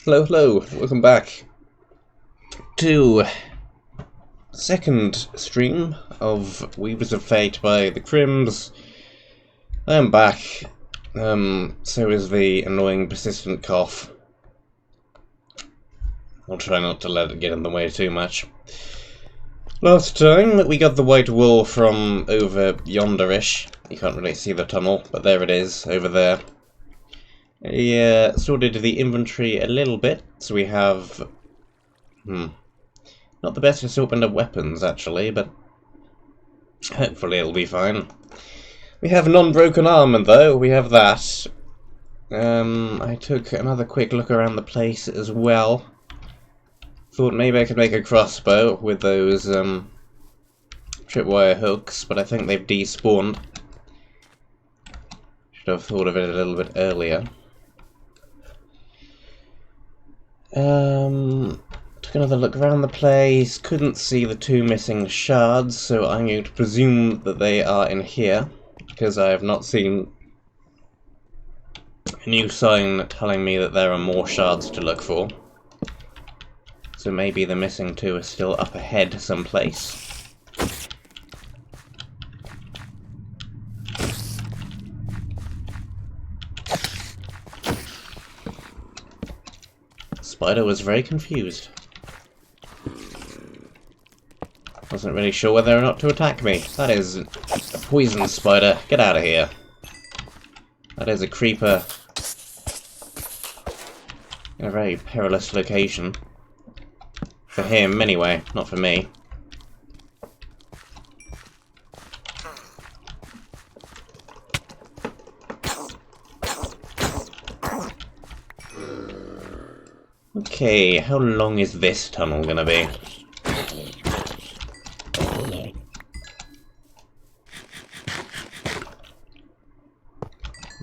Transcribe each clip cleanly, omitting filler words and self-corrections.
Hello, hello, welcome back to second stream of Weavers of Fate by TheCrims. I am back, so is the annoying persistent cough. I'll try not to let it get in the way too much. Last time we got the white wool from over yonder-ish. You can't really see the tunnel, but there it is, over there. Sorted the inventory a little bit, so we have... not the best assortment of weapons, actually, but hopefully it'll be fine. We have non-broken armor, though, we have that. I took another quick look around the place as well. Thought maybe I could make a crossbow with those tripwire hooks, but I think they've despawned. Should have thought of it a little bit earlier. Took another look around the place, couldn't see the two missing shards, so I'm going to presume that they are in here, because I have not seen a new sign telling me that there are more shards to look for. So maybe the missing two are still up ahead someplace. Spider was very confused. Wasn't really sure whether or not to attack me. That is a poison spider. Get out of here. That is a creeper in a very perilous location. For him, anyway, not for me. Okay, how long is this tunnel gonna be?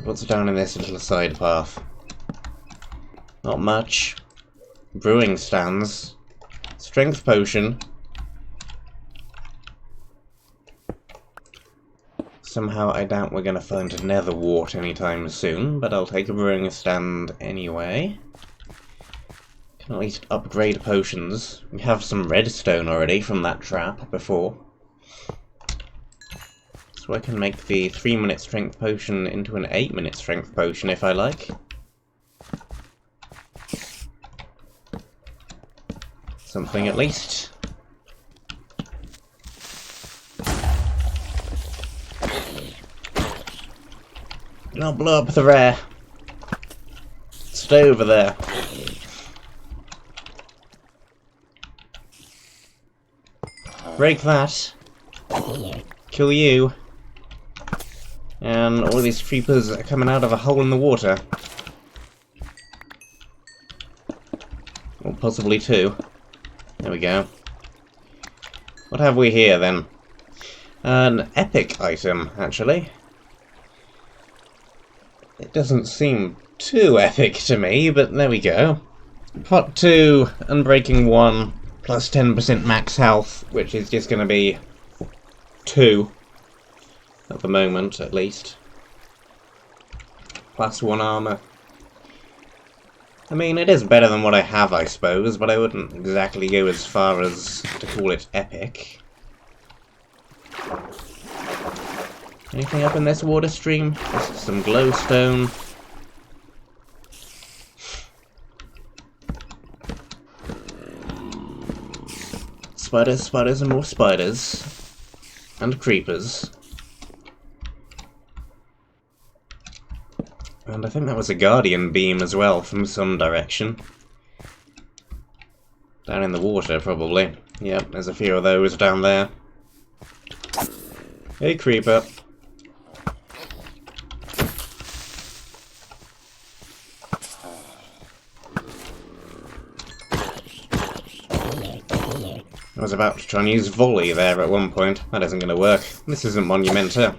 What's down in this little side path? Not much. Brewing stands. Strength potion. Somehow I doubt we're gonna find a nether wart anytime soon, but I'll take a brewing stand anyway. Can at least upgrade potions. We have some redstone already from that trap before. So I can make the 3-minute strength potion into an 8-minute strength potion if I like. Something at least. And I'll blow up the rare. Stay over there. Break that. Kill you. And all these creepers are coming out of a hole in the water. Or possibly two. There we go. What have we here, then? An epic item, actually. It doesn't seem too epic to me, but there we go. Pot 2, Unbreaking 1, plus 10% max health, which is just going to be 2. At the moment, at least. Plus 1 armor. I mean, it is better than what I have, I suppose, but I wouldn't exactly go as far as to call it epic. Anything up in this water stream? Just some glowstone. Spiders, spiders, and more spiders. And creepers. And I think that was a guardian beam as well, from some direction. Down in the water, probably. Yep, there's a few of those down there. Hey, creeper. I was about to try and use volley there at one point. That isn't going to work. This isn't Monumenta.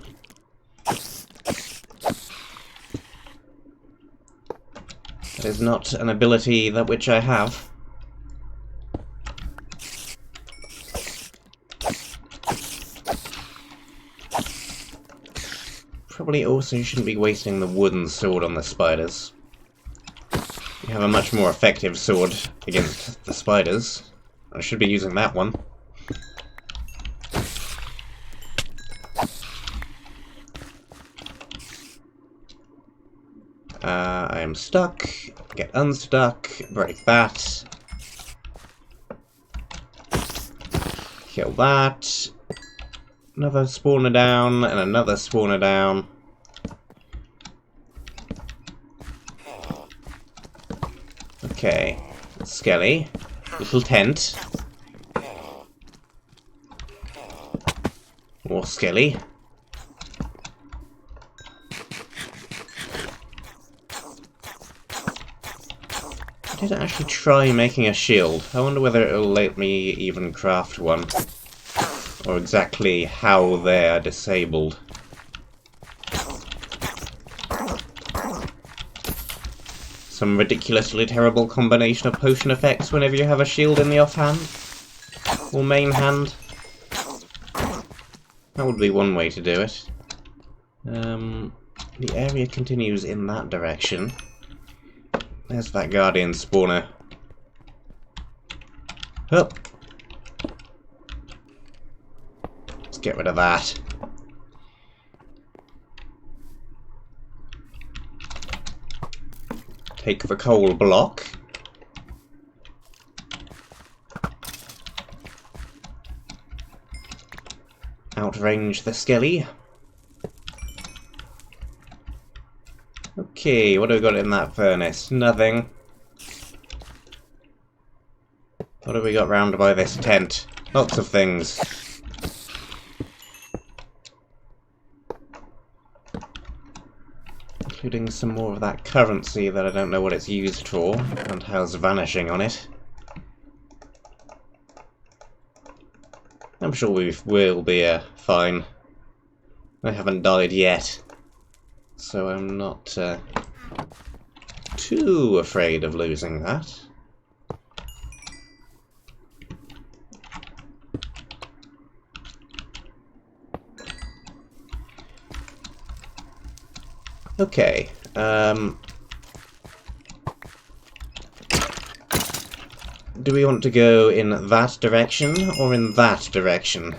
That is not an ability that which I have. Probably also shouldn't be wasting the wooden sword on the spiders. You have a much more effective sword against the spiders. I should be using that one. I am stuck. Get unstuck. Break that. Kill that. Another spawner down, and another spawner down. Okay. Skelly. Little tent. More skelly. I did actually try making a shield. I wonder whether it'll let me even craft one. Or exactly how they're disabled. Some ridiculously terrible combination of potion effects whenever you have a shield in the offhand. Or main hand. That would be one way to do it. The area continues in that direction. There's that guardian spawner. Hup. Let's get rid of that. Take the coal block. Outrange the skelly. Okay, what do we got in that furnace? Nothing. What have we got round by this tent? Lots of things. Including some more of that currency that I don't know what it's used for, and has vanishing on it. I'm sure we will be fine. I haven't died yet, so I'm not too afraid of losing that. Okay, do we want to go in that direction, or in that direction?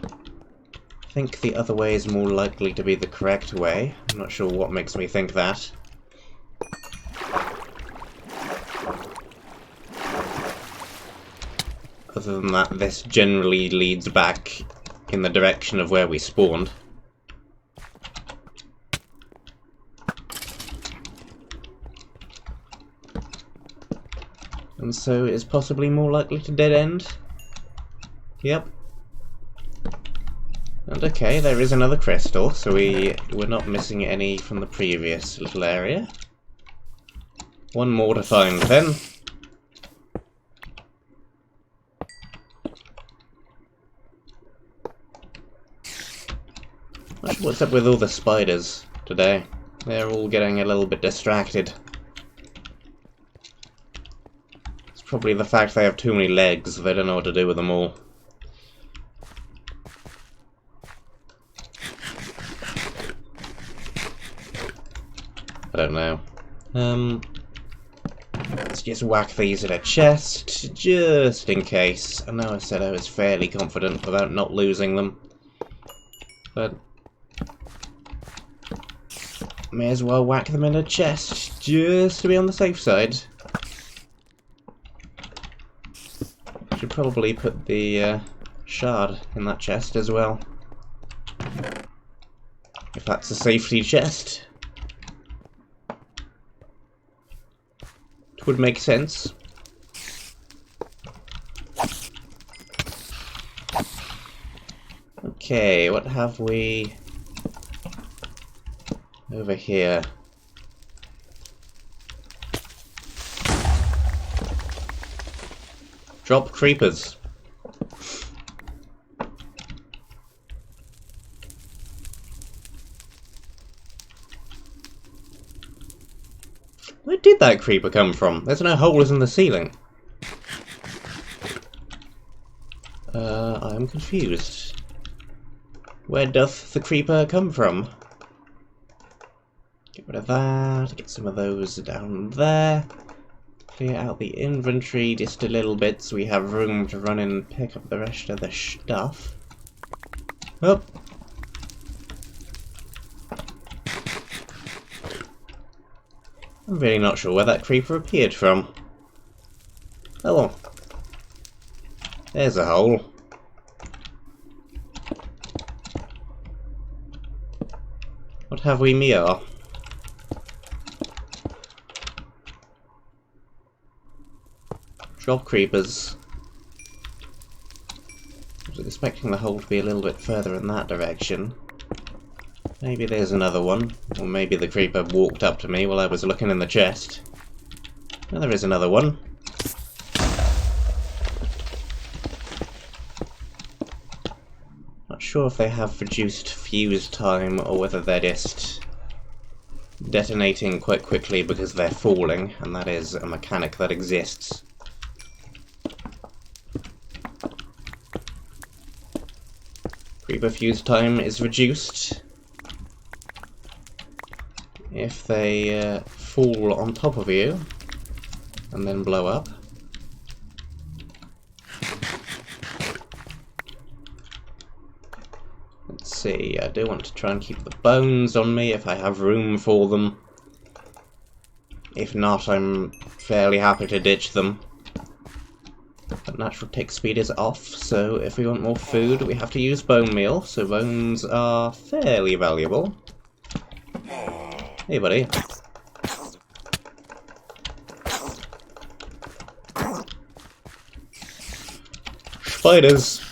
I think the other way is more likely to be the correct way. I'm not sure what makes me think that. Other than that, this generally leads back in the direction of where we spawned. And so it is possibly more likely to dead end. Yep. And okay, there is another crystal, so we're not missing any from the previous little area. One more to find then. What's up with all the spiders today? They're all getting a little bit distracted. It's probably the fact they have too many legs, they don't know what to do with them all. I don't know. Let's just whack these in a chest, just in case. I know I said I was fairly confident about not losing them, but may as well whack them in a chest, just to be on the safe side. Should probably put the shard in that chest as well. If that's a safety chest. It would make sense. Okay, what have we over here? Drop creepers. Where did that creeper come from? There's no holes in the ceiling. I'm confused. Where doth the creeper come from? Get rid of that, get some of those down there. Clear out the inventory just a little bit so we have room to run in and pick up the rest of the stuff. Oh! I'm really not sure where that creeper appeared from. Oh well. There's a hole. What have we here? Drop creepers. I was expecting the hole to be a little bit further in that direction. Maybe there's another one, or maybe the creeper walked up to me while I was looking in the chest. Oh, there is another one. Not sure if they have reduced fuse time or whether they're just detonating quite quickly because they're falling, and that is a mechanic that exists. Creeper fuse time is reduced if they fall on top of you and then blow up. Let's see, I do want to try and keep the bones on me if I have room for them. If not, I'm fairly happy to ditch them. But natural tick speed is off, so if we want more food we have to use bone meal, so bones are fairly valuable. Hey buddy. Spiders!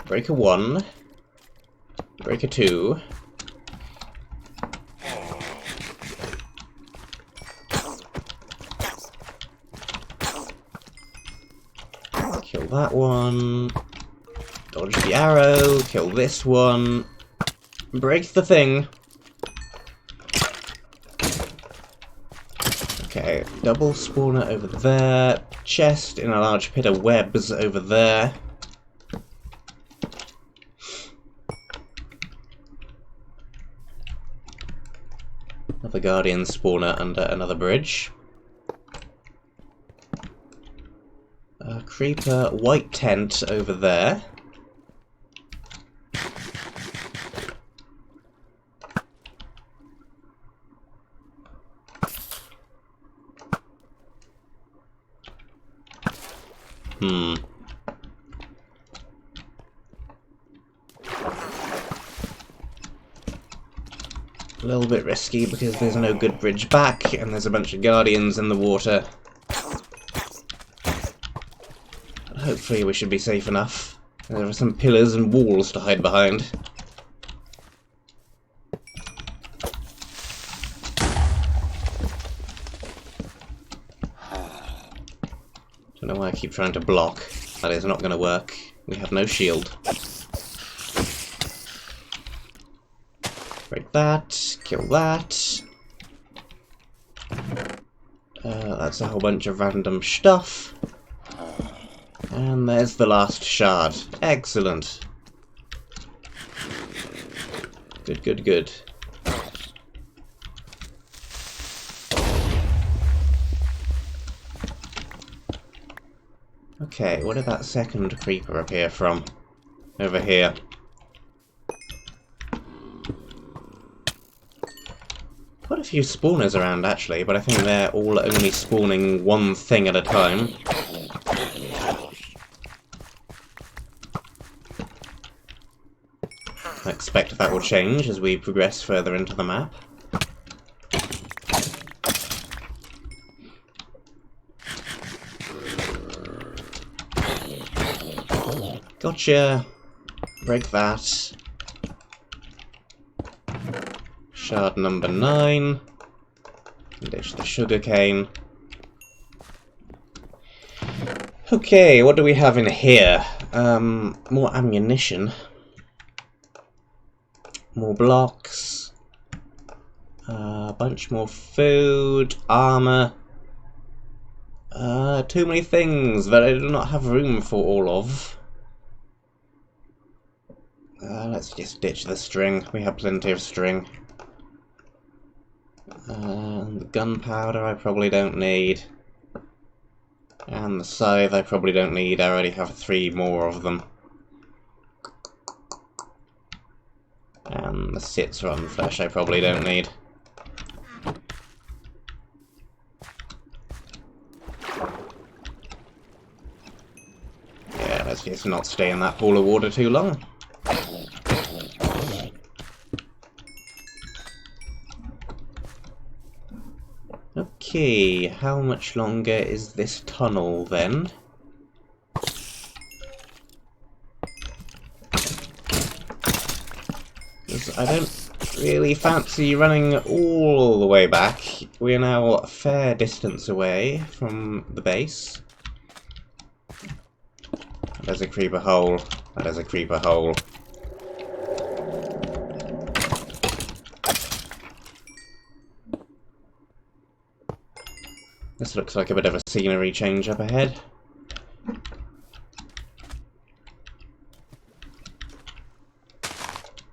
Breaker 1. Breaker 2. Kill that one. Dodge the arrow. Kill this one. Break the thing. Okay, double spawner over there. Chest in a large pit of webs over there. Another guardian spawner under another bridge. A creeper white tent over there. A little bit risky because there's no good bridge back and there's a bunch of guardians in the water. But hopefully we should be safe enough. There are some pillars and walls to hide behind. Don't know why I keep trying to block. That is not going to work. We have no shield. Break that, kill that. That's a whole bunch of random stuff. And there's the last shard. Excellent. Good, good, good. Okay, where did that second creeper appear from? Over here. Quite a few spawners around actually, but I think they're all only spawning one thing at a time. I expect that will change as we progress further into the map. Gotcha! Break that. Shard number 9. Ditch the sugarcane. Okay, what do we have in here? More ammunition. More blocks. A bunch more food. Armor. Too many things that I do not have room for all of. Let's just ditch the string. We have plenty of string. And the gunpowder I probably don't need. And the scythe I probably don't need. I already have 3 more of them. And the sits run flesh I probably don't need. Yeah, let's just not stay in that pool of water too long. Okay, how much longer is this tunnel then? Because I don't really fancy running all the way back. We are now a fair distance away from the base. There's a creeper hole. That is a creeper hole. This looks like a bit of a scenery change up ahead.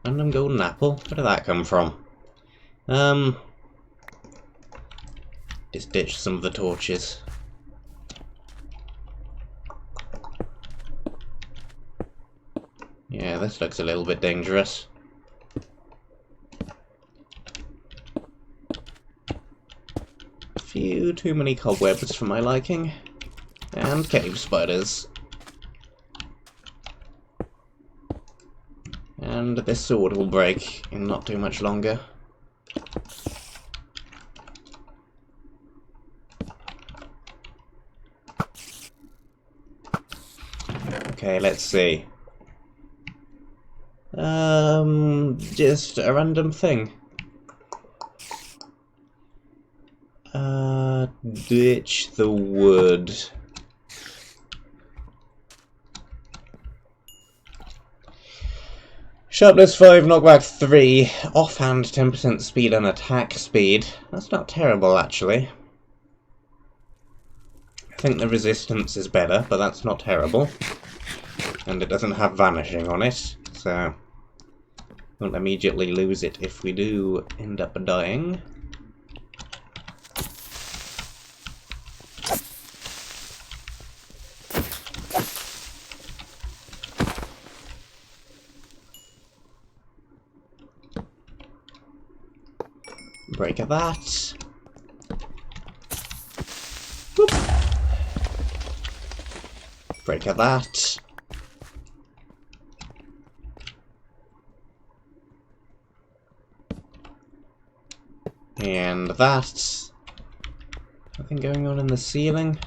Random golden apple? Where did that come from? Just ditch some of the torches. Yeah, this looks a little bit dangerous. Few too many cobwebs for my liking. And cave spiders. And this sword will break in not too much longer. Okay, let's see. Just a random thing. Ditch the wood. Sharpness 5, knockback 3, offhand 10% speed and attack speed. That's not terrible, actually. I think the resistance is better, but that's not terrible. And it doesn't have vanishing on it, so won't immediately lose it if we do end up dying. Break of that. Whoop. Break of that. And that. Nothing going on in the ceiling.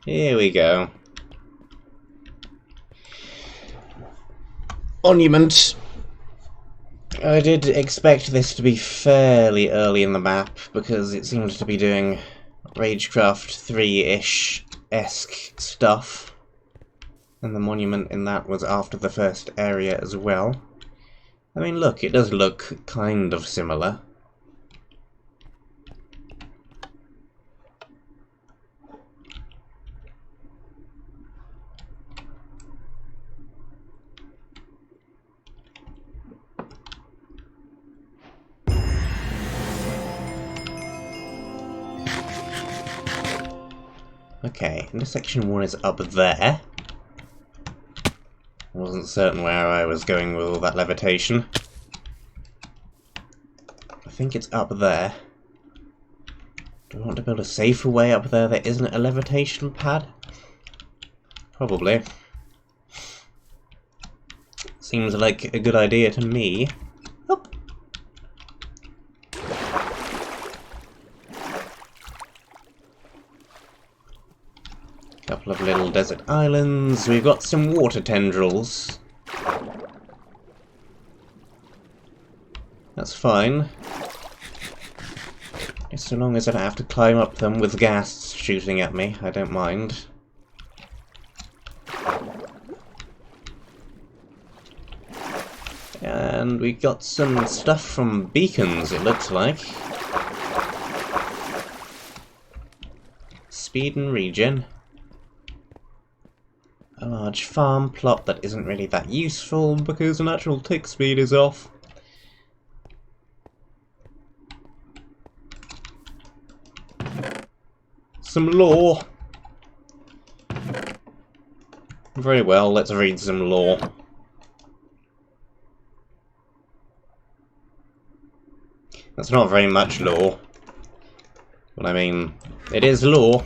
Here we go. Monument. I did expect this to be fairly early in the map, because it seems to be doing Ragecraft 3-ish-esque stuff. And the monument in that was after the first area as well. I mean, look, it does look kind of similar. Okay, intersection 1 is up there. I wasn't certain where I was going with all that levitation. I think it's up there. Do I want to build a safer way up there that isn't a levitation pad? Probably. Seems like a good idea to me. Up. Couple of little desert islands. We've got some water tendrils. That's fine. Just so long as I don't have to climb up them with ghasts shooting at me, I don't mind. And we got some stuff from beacons, it looks like. speed and regen. A large farm plot that isn't really that useful because the natural tick speed is off. Some lore. Very well, let's read some lore. That's not very much lore. But I mean, it is lore.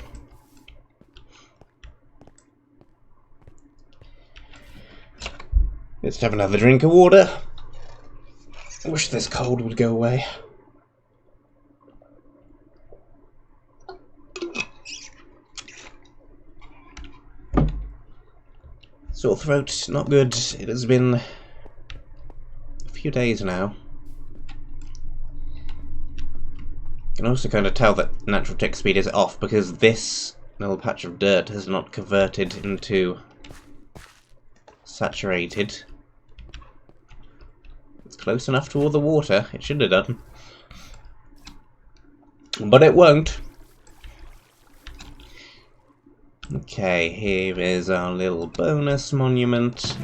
Let's have another drink of water. I wish this cold would go away. Sore throat, not good. It has been a few days now. You can also kind of tell that natural tick speed is off because this little patch of dirt has not converted into saturated. It's close enough to all the water, it should have done. But it won't. Okay, here is our little bonus monument.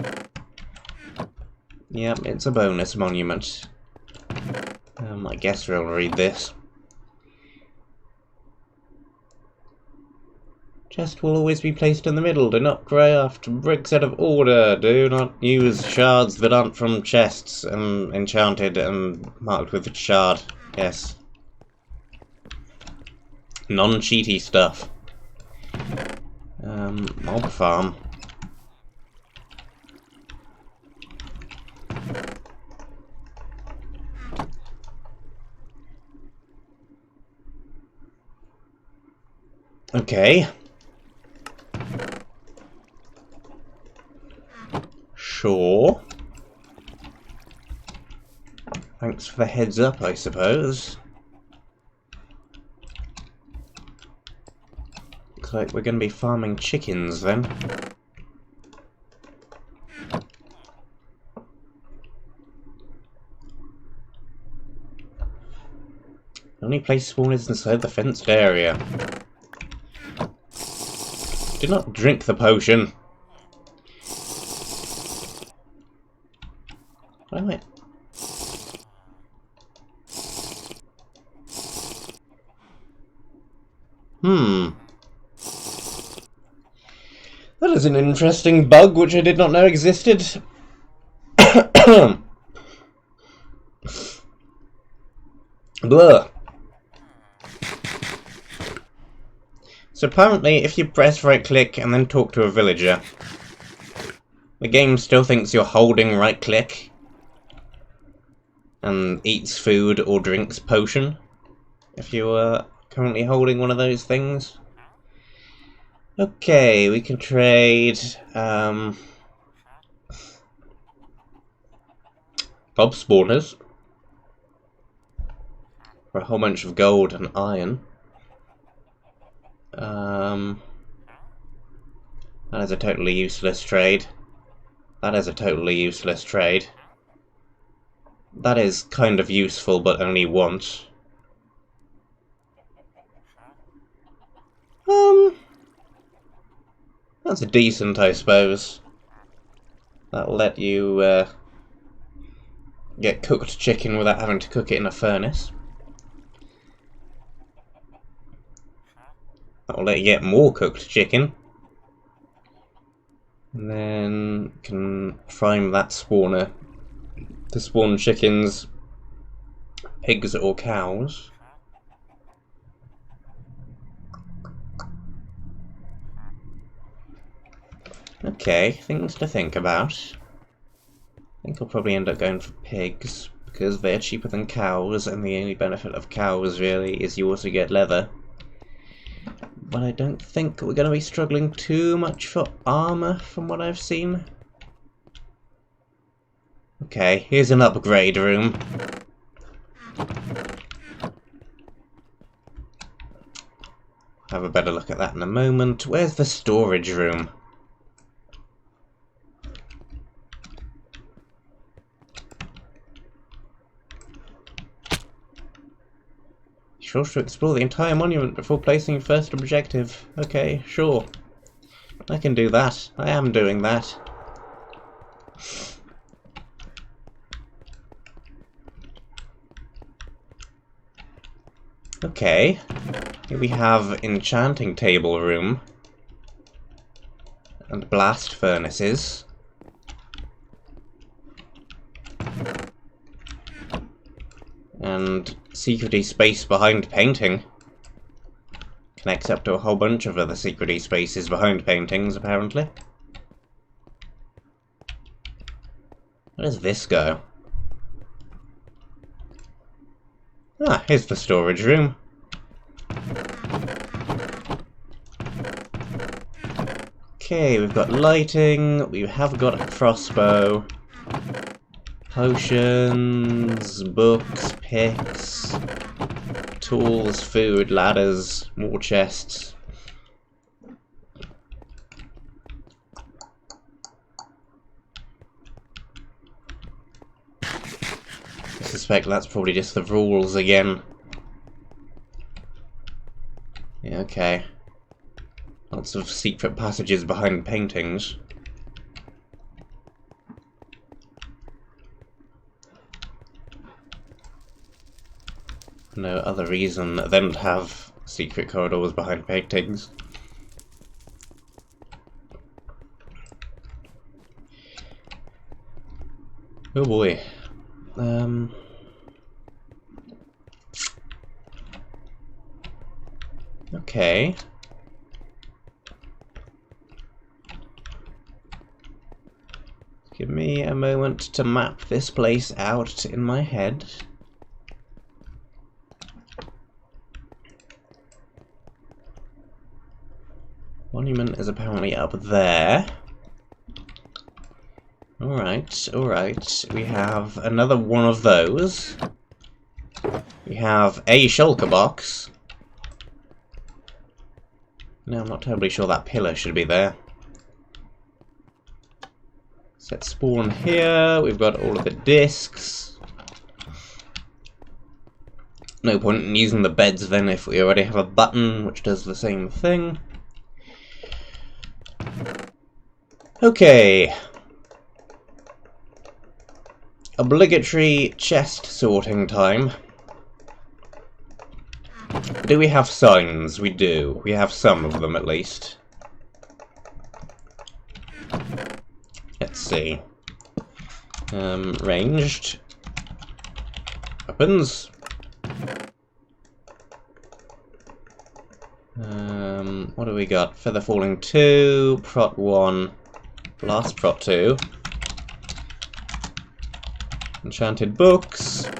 Yep, it's a bonus monument. I guess we'll read this. Chest will always be placed in the middle. Do not craft bricks out of order. Do not use shards that aren't from chests and enchanted and marked with shard. Yes. Non-cheaty stuff. Mob farm. Okay. Sure. Thanks for the heads up, I suppose. Looks like we're going to be farming chickens then. The only place spawn is inside the fenced area. Do not drink the potion. Why am I... That is an interesting bug which I did not know existed. Blah. So apparently if you press right click and then talk to a villager, the game still thinks you're holding right click and eats food or drinks potion if you are currently holding one of those things. Okay, we can trade mob spawners for a whole bunch of gold and iron. That is a totally useless trade. That is a totally useless trade. That is kind of useful, but only once. That's decent, I suppose. That'll let you get cooked chicken without having to cook it in a furnace. That'll let you get more cooked chicken. And then you can prime that spawner to spawn chickens, pigs or cows. Okay, things to think about. I think I'll probably end up going for pigs, because they're cheaper than cows, and the only benefit of cows, really, is you also get leather. But I don't think we're going to be struggling too much for armor, from what I've seen. Okay, here's an upgrade room. Have a better look at that in a moment. Where's the storage room? Sure to explore the entire monument before placing first objective. Okay, sure. I can do that. I am doing that. Okay. Here we have enchanting table room. And blast furnaces. And secrety space behind painting. Connects up to a whole bunch of other secrety spaces behind paintings, apparently. Where does this go? Ah, here's the storage room. Okay, we've got lighting, we have got a crossbow, potions, books, picks, tools, food, ladders, more chests. I suspect that's probably just the rules again. Yeah, okay. Lots of secret passages behind paintings. No other reason than to have secret corridors behind paintings. Oh boy. Okay. Give me a moment to map this place out in my head. Monument is apparently up there. Alright, alright. We have another one of those. We have a shulker box. No, I'm not terribly sure that pillar should be there. Set spawn here. We've got all of the discs. No point in using the beds then if we already have a button which does the same thing. Okay. Obligatory chest sorting time. Do we have signs? We do. We have some of them at least. Let's see. Ranged. Weapons. What do we got? Feather Falling 2, Prot 1, Blast Prot 2. Enchanted Books.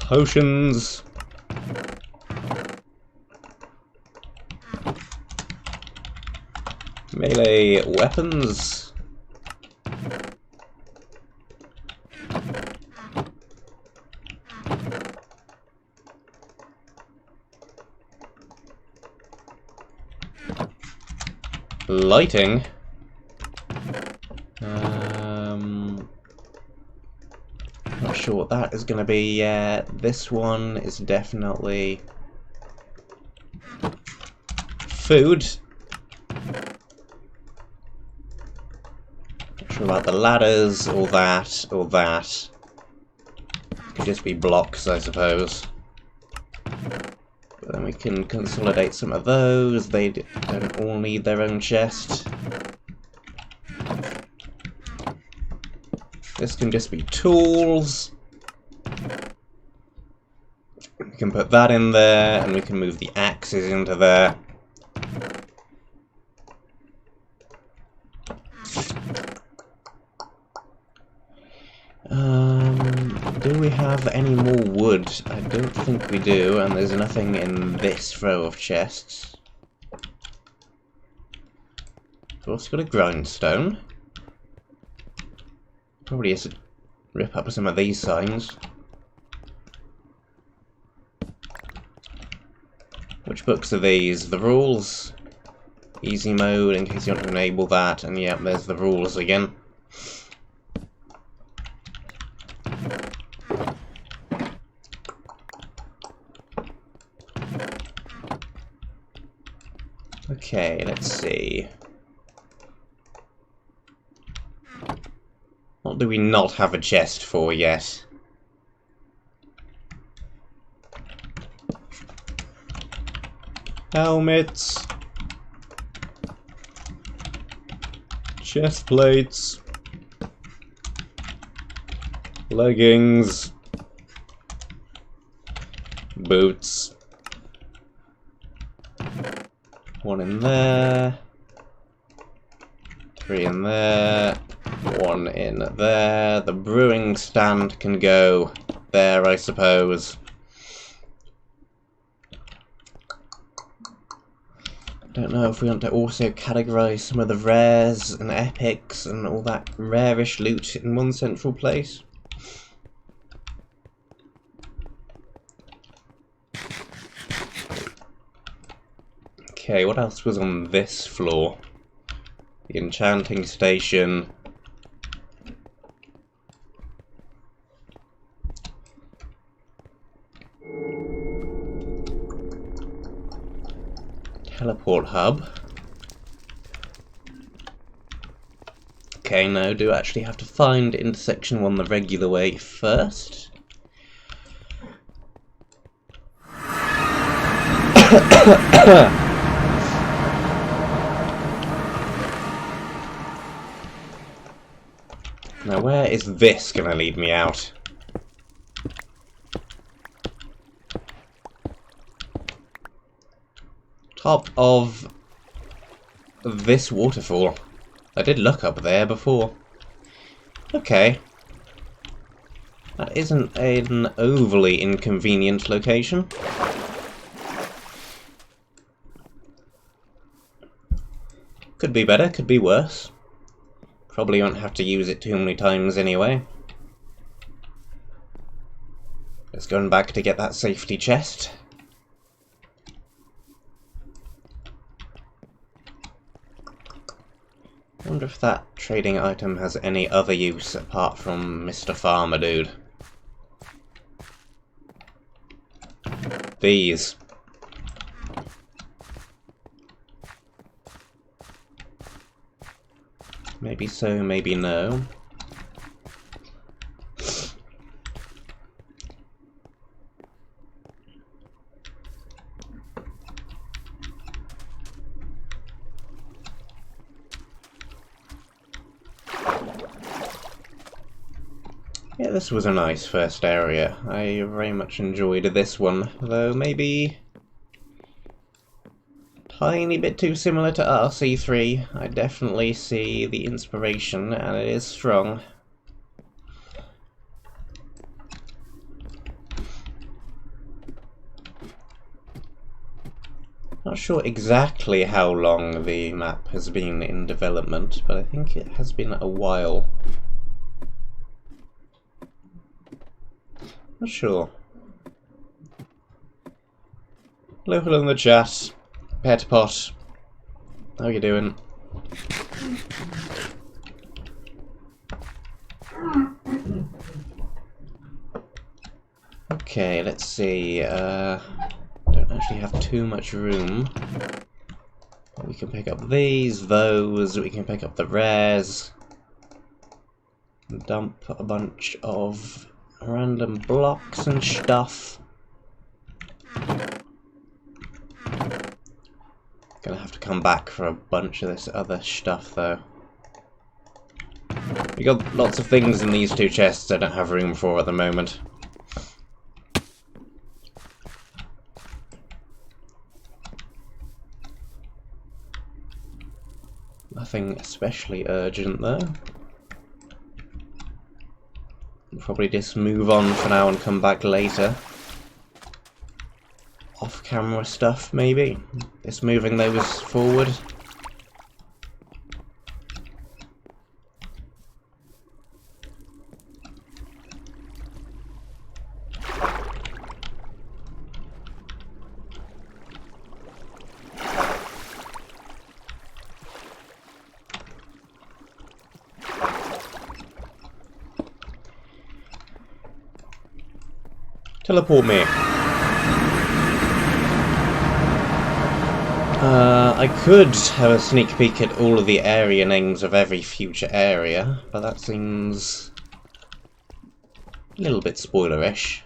Potions. Melee weapons. Lighting. Not sure what that is going to be yet. This one is definitely food. Not sure about the ladders, or that, or that. Could just be blocks, I suppose. But then we can consolidate some of those. They don't all need their own chest. This can just be tools. We can put that in there, and we can move the axes into there. Do we have any more wood? I don't think we do, and there's nothing in this row of chests. We've also got a grindstone. Probably just rip up some of these signs. Which books are these? The rules. Easy mode, in case you want to enable that, and yeah, there's the rules again. Okay, let's see. What do we not have a chest for yet? Helmets. Chest plates. Leggings. Boots. One in there. 3 in there. 1 in there. The brewing stand can go there, I suppose. Don't know if we want to also categorise some of the rares and epics and all that rarish loot in one central place. Okay, what else was on this floor? The enchanting station. Teleport hub. Okay, no, do actually have to find intersection 1 the regular way first. Now, where is this going to lead me out? Top of this waterfall. I did look up there before. Okay. That isn't an overly inconvenient location. Could be better, could be worse. Probably won't have to use it too many times anyway. Just going back to get that safety chest. I wonder if that trading item has any other use apart from Mr. Farmer Dude. These. Maybe so, maybe no. Yeah, this was a nice first area. I very much enjoyed this one, though maybe tiny bit too similar to RC3. I definitely see the inspiration, and it is strong. Not sure exactly how long the map has been in development, but I think it has been a while. Not sure. Hello in the chat. Pet Pot. How you doing? Okay, let's see. Don't actually have too much room. We can pick up these, those, we can pick up the rares. Dump a bunch of random blocks and stuff. Gonna have to come back for a bunch of this other stuff though. We got lots of things in these two chests I don't have room for at the moment. Nothing especially urgent though. Probably just move on for now and come back later. Off-camera stuff, maybe? Just moving those forward. Teleport me. I could have a sneak peek at all of the area names of every future area, but that seems a little bit spoilerish.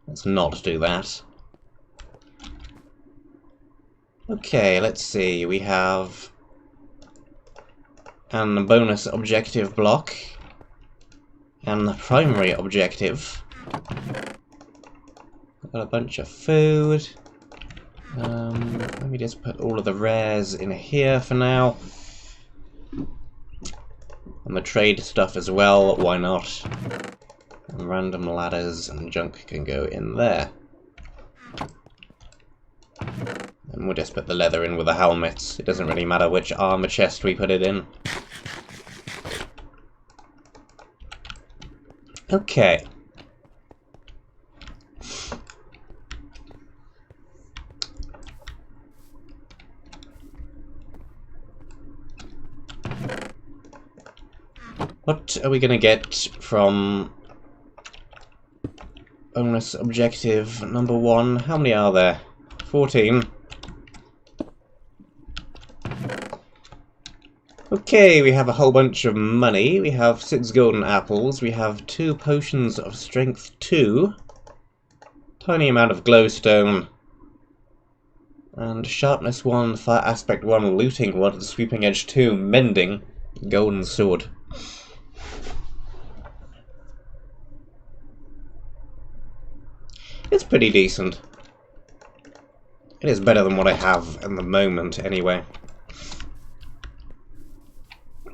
Let's not do that. Okay, let's see. We have a bonus objective block and the primary objective. Got a bunch of food. Let me just put all of the rares in here for now. And the trade stuff as well, why not? And random ladders and junk can go in there. And we'll just put the leather in with the helmets. It doesn't really matter which armor chest we put it in. Okay. What are we going to get from bonus objective number 1? How many are there? 14. Okay, we have a whole bunch of money. We have 6 golden apples. We have 2 potions of strength 2. Tiny amount of glowstone. And sharpness 1, fire aspect 1, looting 1, sweeping edge 2, mending, golden sword. It's pretty decent. It is better than what I have at the moment, anyway.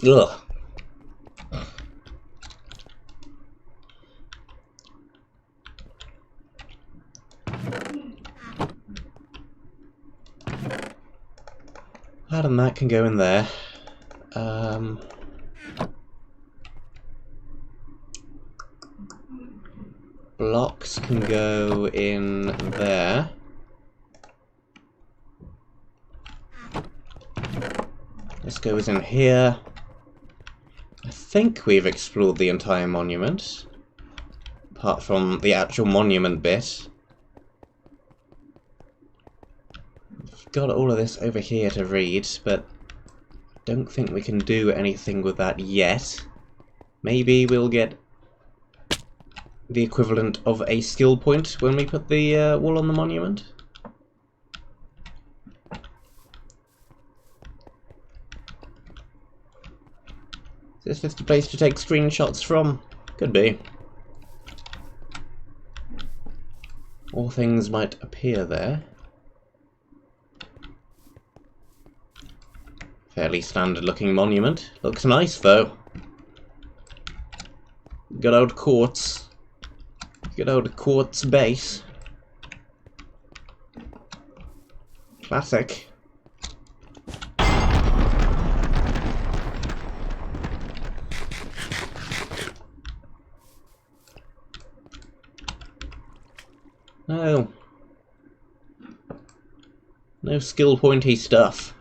Ugh. That and that can go in there. Blocks can go in there. This goes in here. I think we've explored the entire monument, apart from the actual monument bit. We've got all of this over here to read, but I don't think we can do anything with that yet. Maybe we'll get the equivalent of a skill point when we put the wall on the monument. Is this just a place to take screenshots from? Could be. All things might appear there. Fairly standard looking monument. Looks nice though. Good old quartz. Good old quartz base. Classic. No. No skill pointy stuff.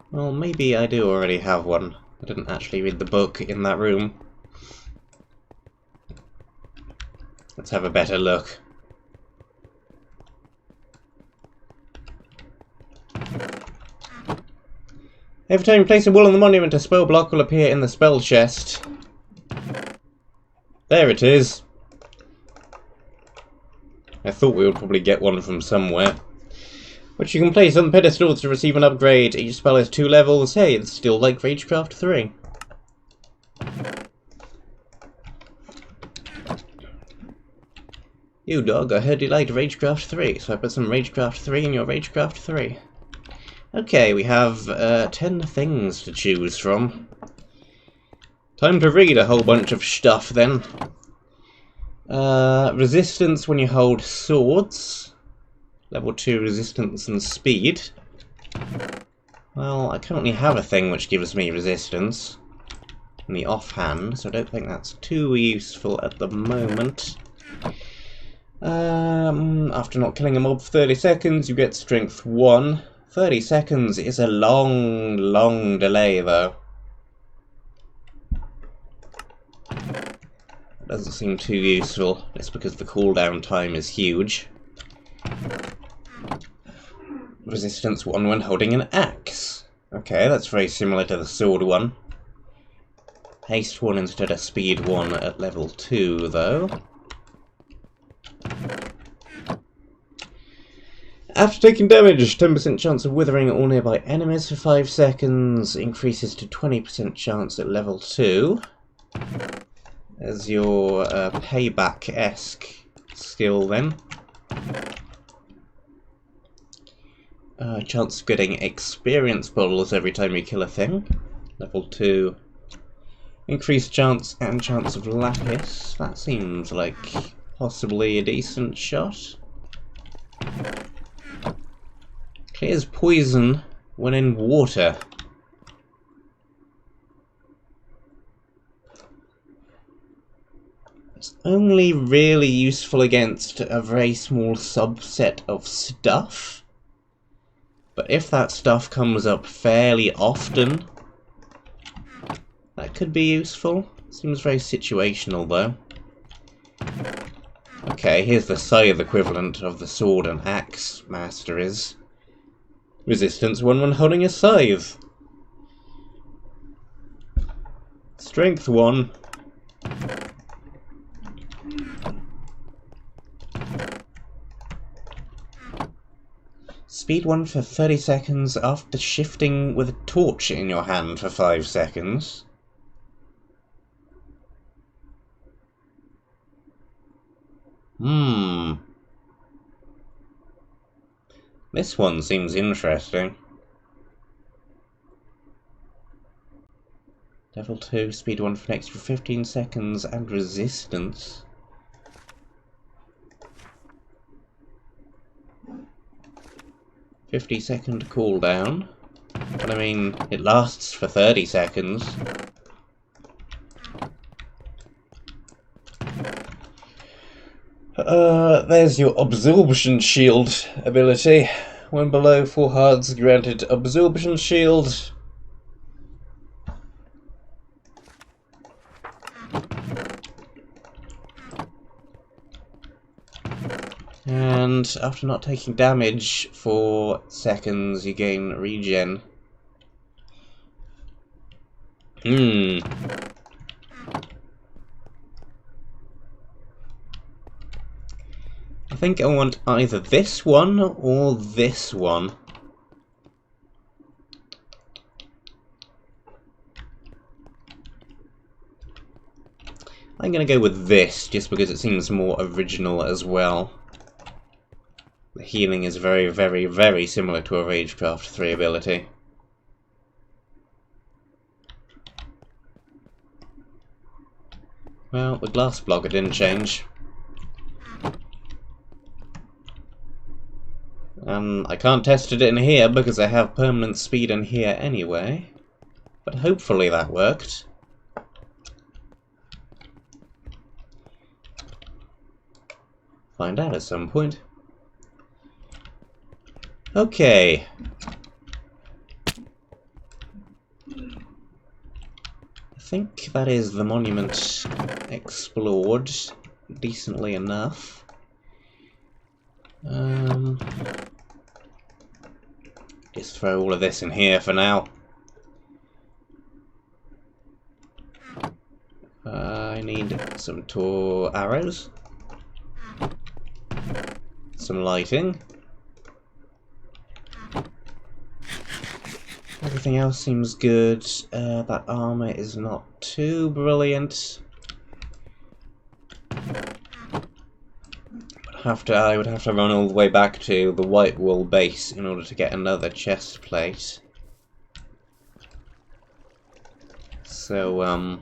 Well, maybe I do already have one. I didn't actually read the book in that room. Let's have a better look. Every time you place a wall on the monument, a spell block will appear in the spell chest. There it is. I thought we would probably get one from somewhere. Which you can place on the pedestal to receive an upgrade. Each spell has 2 levels. Hey, it's still like Ragecraft 3. You dog, I heard you liked Ragecraft 3, so I put some Ragecraft 3 in your Ragecraft 3. Okay, we have 10 things to choose from. Time to read a whole bunch of stuff then. Resistance when you hold swords. Level 2 resistance and speed. Well, I currently have a thing which gives me resistance in the offhand, so I don't think that's too useful at the moment. After not killing a mob for 30 seconds, you get strength 1. 30 seconds is a long delay, though. Doesn't seem too useful, just because the cooldown time is huge. resistance 1 when holding an axe. Okay, that's very similar to the sword one. Haste 1 instead of speed 1 at level 2, though. After taking damage, 10% chance of withering all nearby enemies for 5 seconds, increases to 20% chance at level 2. As your payback-esque skill then. Chance of getting experience bubbles every time you kill a thing. Level 2. Increased chance and chance of lapis. That seems like possibly a decent shot. Clears poison when in water. It's only really useful against a very small subset of stuff. But if that stuff comes up fairly often, that could be useful. Seems very situational though. Okay, here's the scythe equivalent of the sword and axe master is. Resistance 1 when holding a scythe. Strength 1. Speed 1 for 30 seconds after shifting with a torch in your hand for 5 seconds. This one seems interesting. Level 2, speed 1 for an extra 15 seconds and resistance. "50-second cooldown." But I mean, it lasts for 30 seconds. There's your absorption shield ability. When below 4 hearts, granted absorption shield. And after not taking damage for seconds, you gain regen. I think I want either this one or this one. I'm gonna go with this, just because it seems more original as well. The healing is very, very, very similar to a Ragecraft 3 ability. Well, the glass blocker didn't change. I can't test it in here because I have permanent speed in here anyway. But hopefully that worked. Find out at some point. Okay. I think that is the monument explored decently enough. Just throw all of this in here for now. I need some arrows. Some lighting. Everything else seems good. That armor is not too brilliant. I would have to run all the way back to the white wool base in order to get another chest plate. So,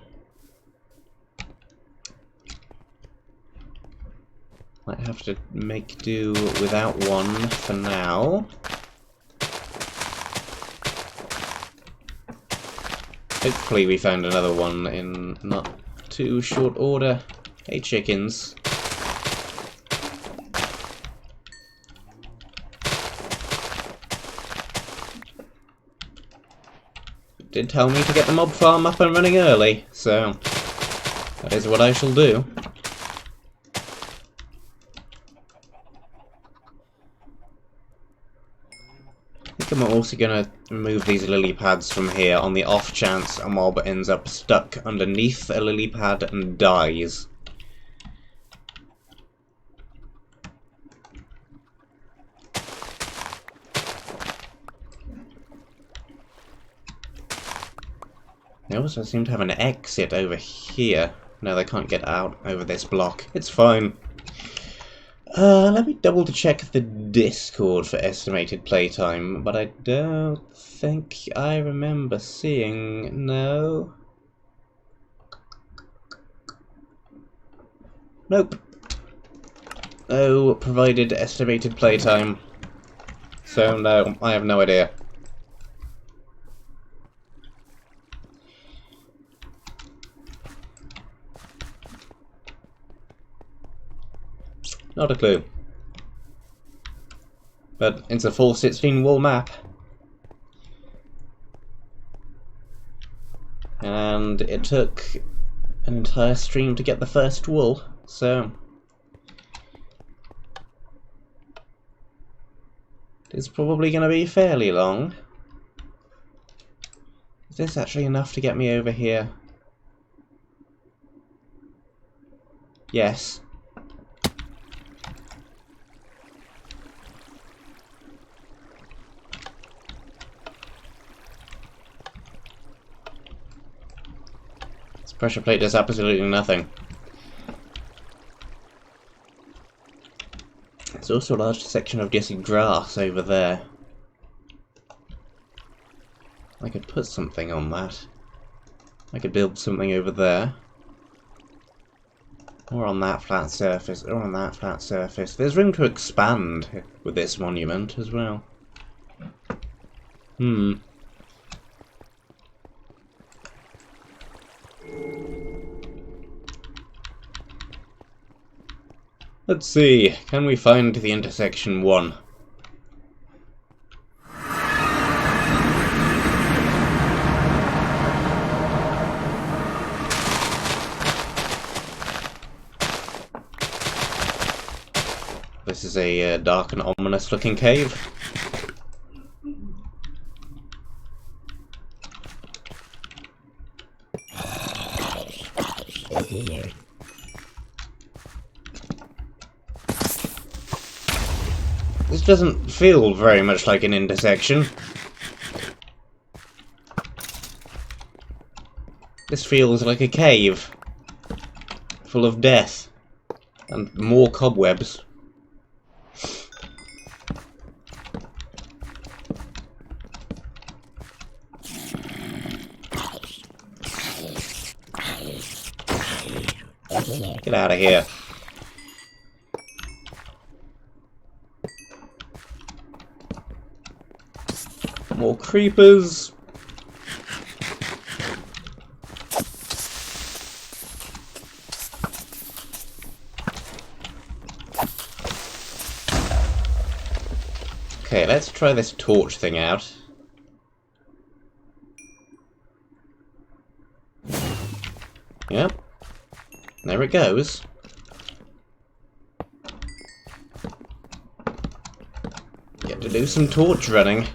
might have to make do without one for now. Hopefully we found another one in not too short order. Hey chickens. Did tell me to get the mob farm up and running early, so that is what I shall do. think I'm also going to remove these lily pads from here on the off chance a mob ends up stuck underneath a lily pad and dies. They also seem to have an exit over here. No, they can't get out over this block. It's fine. Let me double check the Discord for estimated playtime, but I don't think I remember seeing... no. Nope. No provided estimated playtime. So no, I have no idea. Not a clue. But it's a full 16 wool map. And it took an entire stream to get the first wool, so... it's probably going to be fairly long. Is this actually enough to get me over here? Yes. This pressure plate does absolutely nothing. There's also a large section of just grass over there. I could put something on that. I could build something over there. Or on that flat surface, or on that flat surface. There's room to expand with this monument as well. Let's see, can we find the intersection 1? This is a dark and ominous looking cave. This doesn't feel very much like an intersection. This feels like a cave, full of death, and more cobwebs. Get out of here. More creepers. Okay, let's try this torch thing out. Yep. There it goes. Get to do some torch running.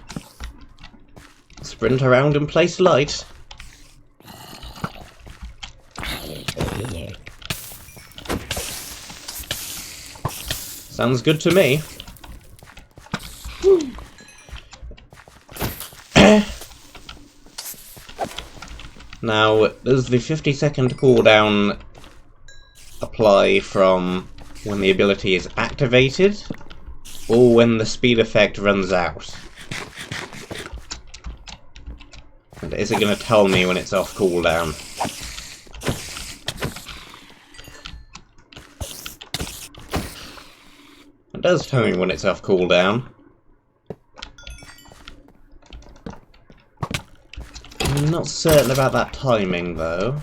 Sprint around and place light. Sounds good to me. Now, does the 50-second cooldown apply from when the ability is activated, or when the speed effect runs out? And is it going to tell me when it's off cooldown? It does tell me when it's off cooldown. I'm not certain about that timing, though.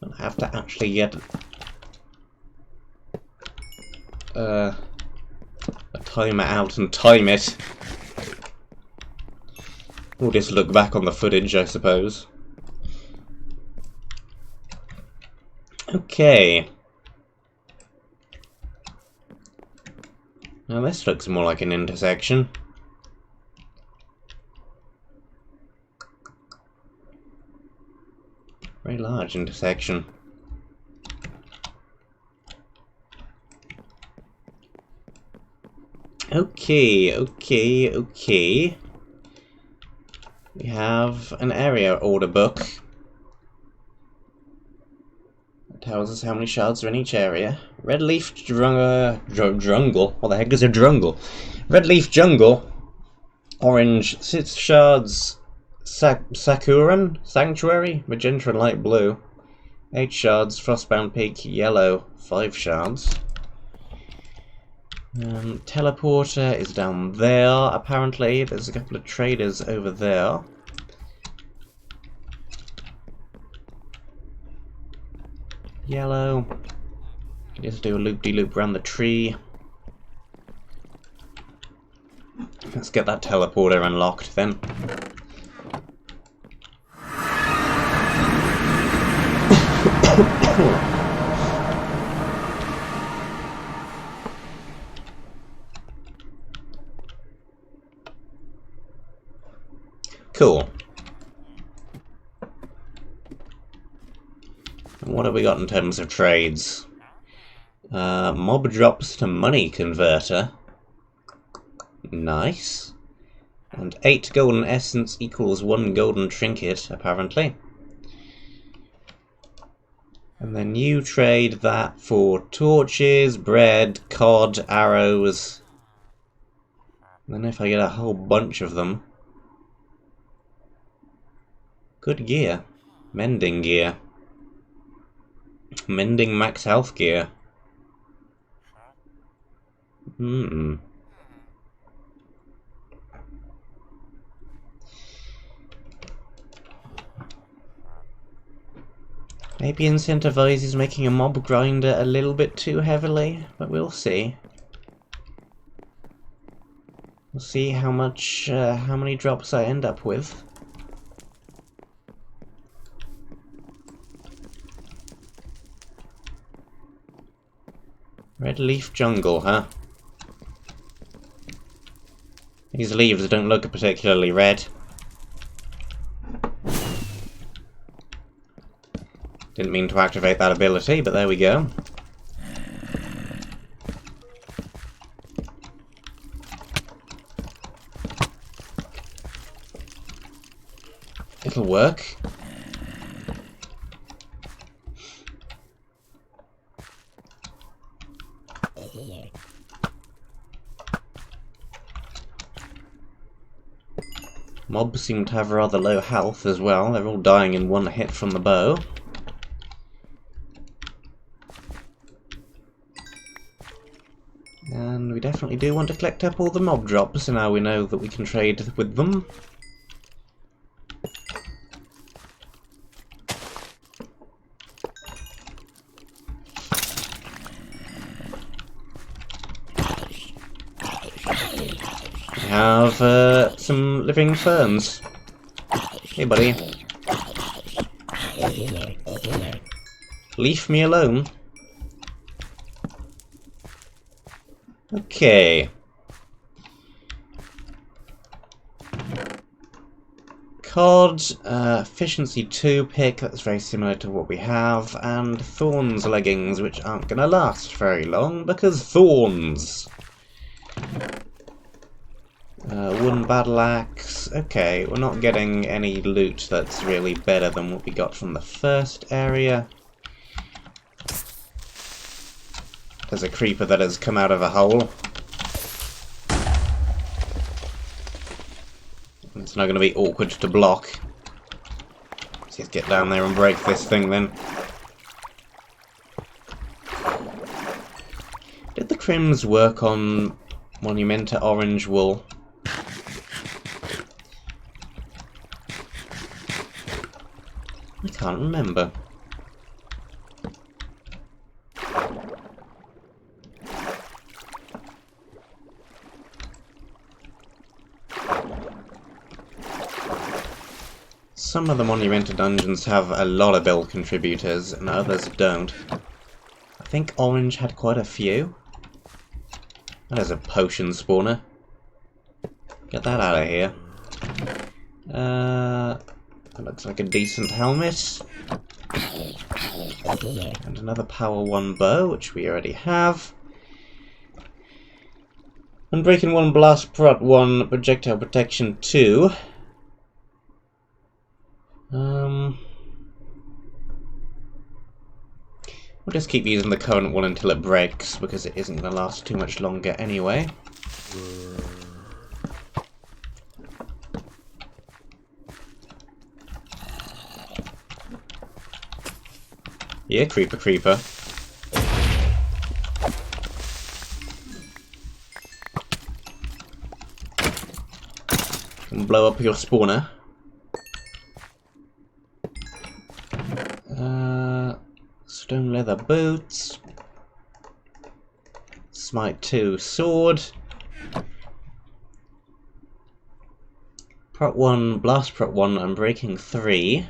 I'll have to actually get a timer out and time it. We'll just look back on the footage, I suppose. Okay. Now this looks more like an intersection. Very large intersection. Okay. We have an area order book. It tells us how many shards are in each area. Red leaf jungle. What the heck is a jungle? Red leaf jungle. Orange 6 shards. Sakuran sanctuary. Magenta and light blue. 8 shards. Frostbound peak. Yellow. 5 shards. Teleporter is down there, apparently. There's a couple of traders over there. Yellow. Just do a loop-de-loop around the tree. Let's get that teleporter unlocked then. Cool. And what have we got in terms of trades? Mob drops to money converter. Nice. And 8 golden essence equals 1 golden trinket, apparently. And then you trade that for torches, bread, cod, arrows. And then if I get a whole bunch of them... Good gear. Mending gear. Mending max health gear. Maybe incentivizes making a mob grinder a little bit too heavily, but we'll see. We'll see how many drops I end up with. Red leaf jungle, huh? These leaves don't look particularly red. Didn't mean to activate that ability, but there we go. It'll work. Mobs seem to have rather low health as well. They're all dying in one hit from the bow. And we definitely do want to collect up all the mob drops, so now we know that we can trade with them. We have some living ferns. Hey buddy. Leave me alone. Okay. Cod, efficiency 2 pick, that's very similar to what we have, and thorns leggings, which aren't going to last very long, because thorns! Wooden battle axe, okay, we're not getting any loot that's really better than what we got from the first area. There's a creeper that has come out of a hole. It's not going to be awkward to block. Let's get down there and break this thing then. Did the Crims work on Monumenta Orange Wool? I can't remember. Some of the Monumenta dungeons have a lot of build contributors, and others don't. I think Orange had quite a few. That is a potion spawner. Get that out of here. That looks like a decent helmet. And another power 1 bow, which we already have. Unbreaking 1, blast prot 1, projectile protection 2. We'll just keep using the current one until it breaks, because it isn't going to last too much longer anyway. Yeah, creeper, creeper. Can blow up your spawner. Stone leather boots. Smite 2 sword. Prot 1, blast prot 1, unbreaking 3.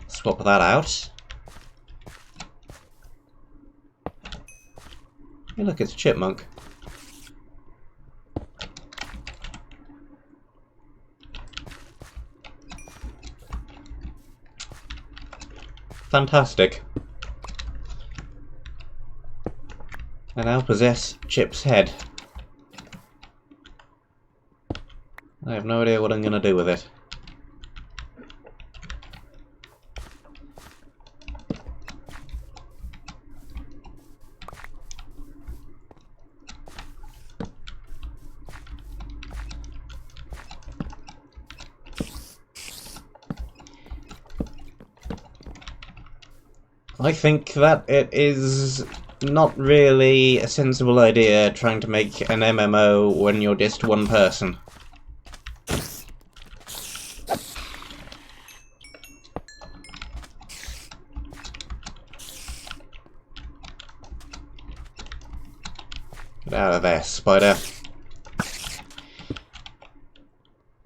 Swap that out. Hey, look, it's a chipmunk. Fantastic. I now possess Chip's head. I have no idea what I'm going to do with it. I think that it is not really a sensible idea trying to make an MMO when you're just one person. Get out of there, spider.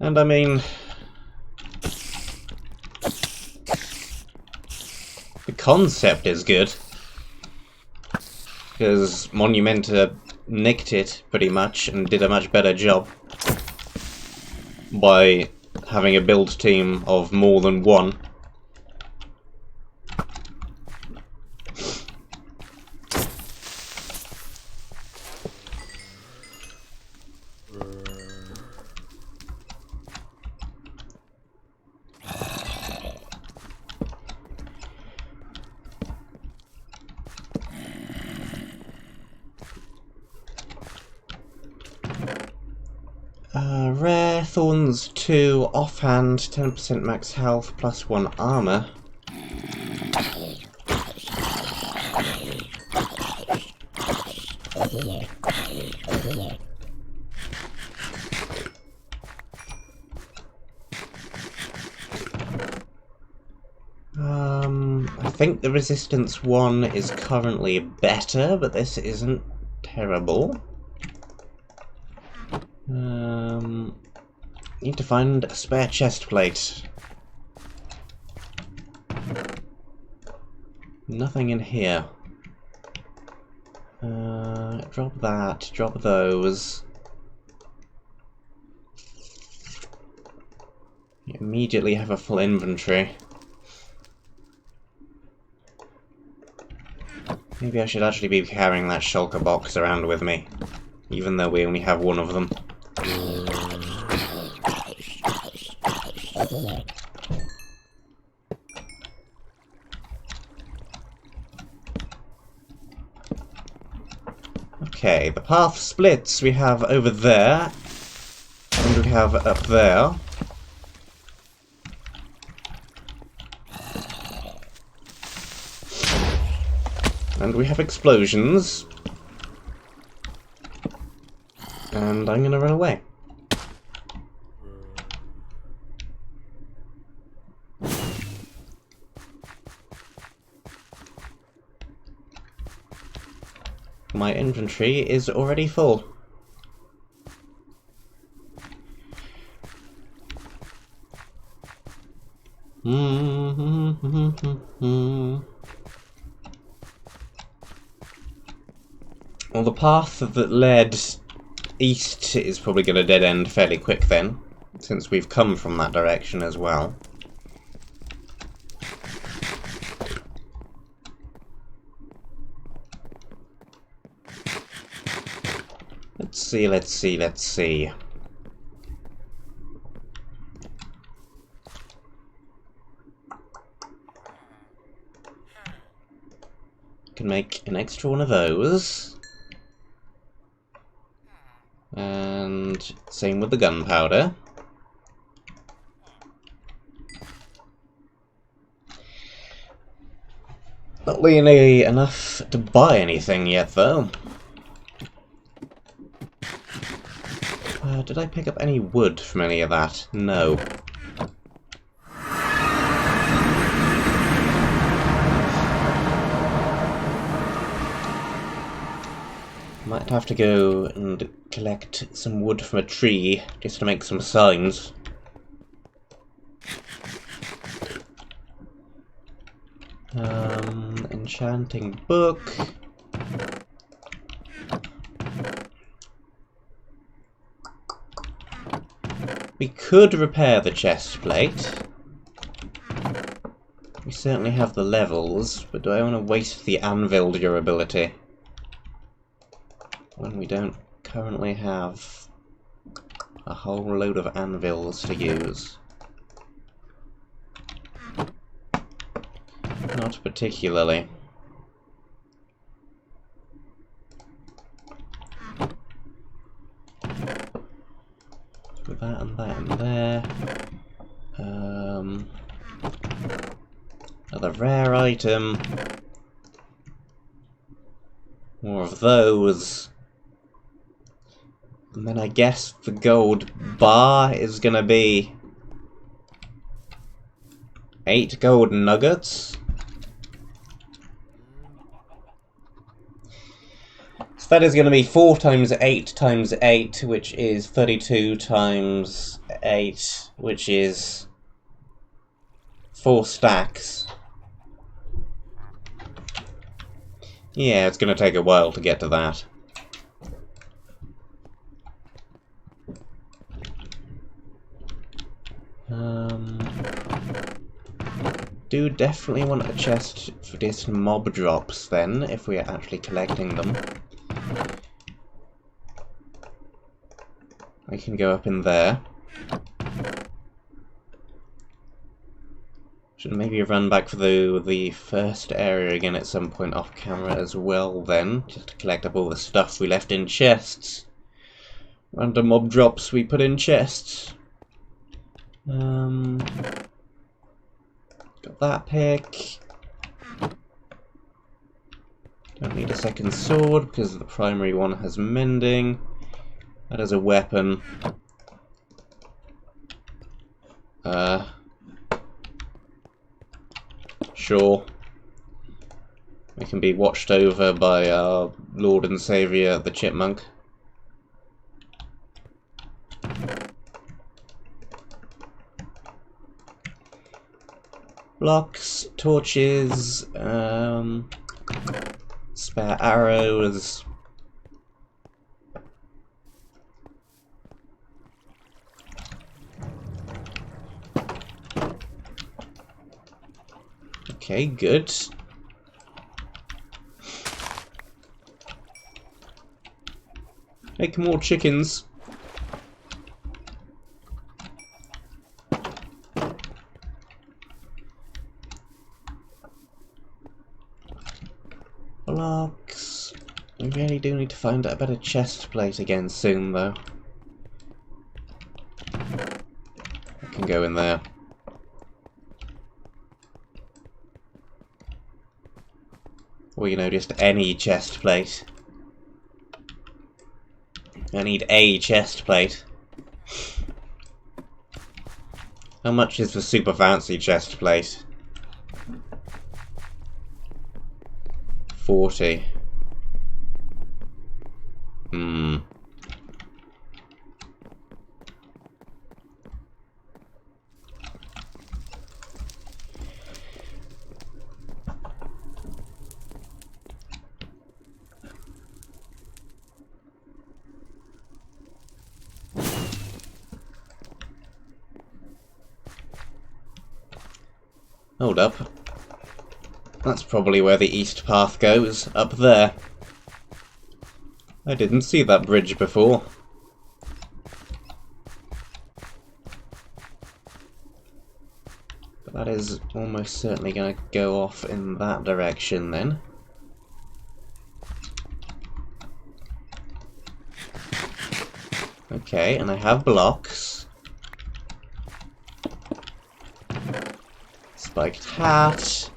And I mean, the concept is good, because Monumenta nicked it pretty much and did a much better job by having a build team of more than one. Rare, Thorns 2, offhand, 10% max health, plus 1 armor. I think the resistance 1 is currently better, but this isn't terrible. Need to find a spare chest plate. Nothing in here. Drop that, drop those. You immediately have a full inventory. Maybe I should actually be carrying that shulker box around with me, even though we only have one of them. Okay, the path splits. We have over there, and we have up there. And we have explosions. And I'm gonna run away. My inventory is already full. Well, the path that led east is probably going to dead end fairly quick then, since we've come from that direction as well. let's see. Can make an extra one of those. And same with the gunpowder. Not really enough to buy anything yet, though. Did I pick up any wood from any of that? No. Might have to go and collect some wood from a tree just to make some signs. Enchanting book. We could repair the chest plate. We certainly have the levels, but do I want to waste the anvil durability when we don't currently have a whole load of anvils to use? Not particularly. Put that and that in there. Another rare item. More of those. And then I guess the gold bar is gonna be 8 gold nuggets. So that is going to be 4 times 8 times 8, which is 32 times 8, which is 4 stacks. Yeah, it's going to take a while to get to that. Do definitely want a chest for this mob drops then, if we are actually collecting them. I can go up in there. Should maybe run back for the first area again at some point off camera as well then, just to collect up all the stuff we left in chests. Random mob drops we put in chests. Got that pick. Don't need a second sword because the primary one has mending. That is a weapon. Sure. We can be watched over by our Lord and Saviour, the Chipmunk. Blocks, torches, spare arrows. Okay, good. Make more chickens. Blocks. We really do need to find a better chest plate again soon, though. I can go in there. Or, you know, just any chest plate. I need a chest plate. How much is the super fancy chest plate? 40. Hold up. That's probably where the east path goes, up there. I didn't see that bridge before. But that is almost certainly going to go off in that direction then. Okay, and I have blocks. Spiked hat.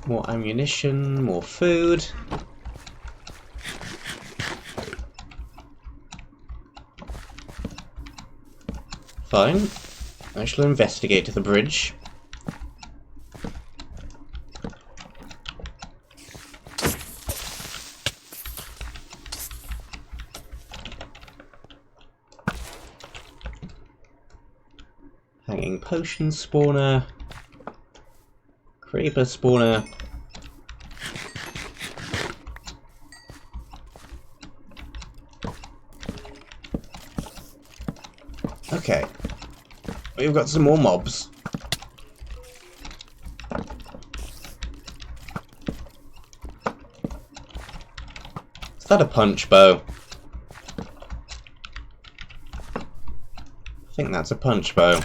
More ammunition, more food. Fine. I shall investigate the bridge. Hanging potion spawner. Creeper spawner. Okay. We've got some more mobs. Is that a punch bow? I think that's a punch bow.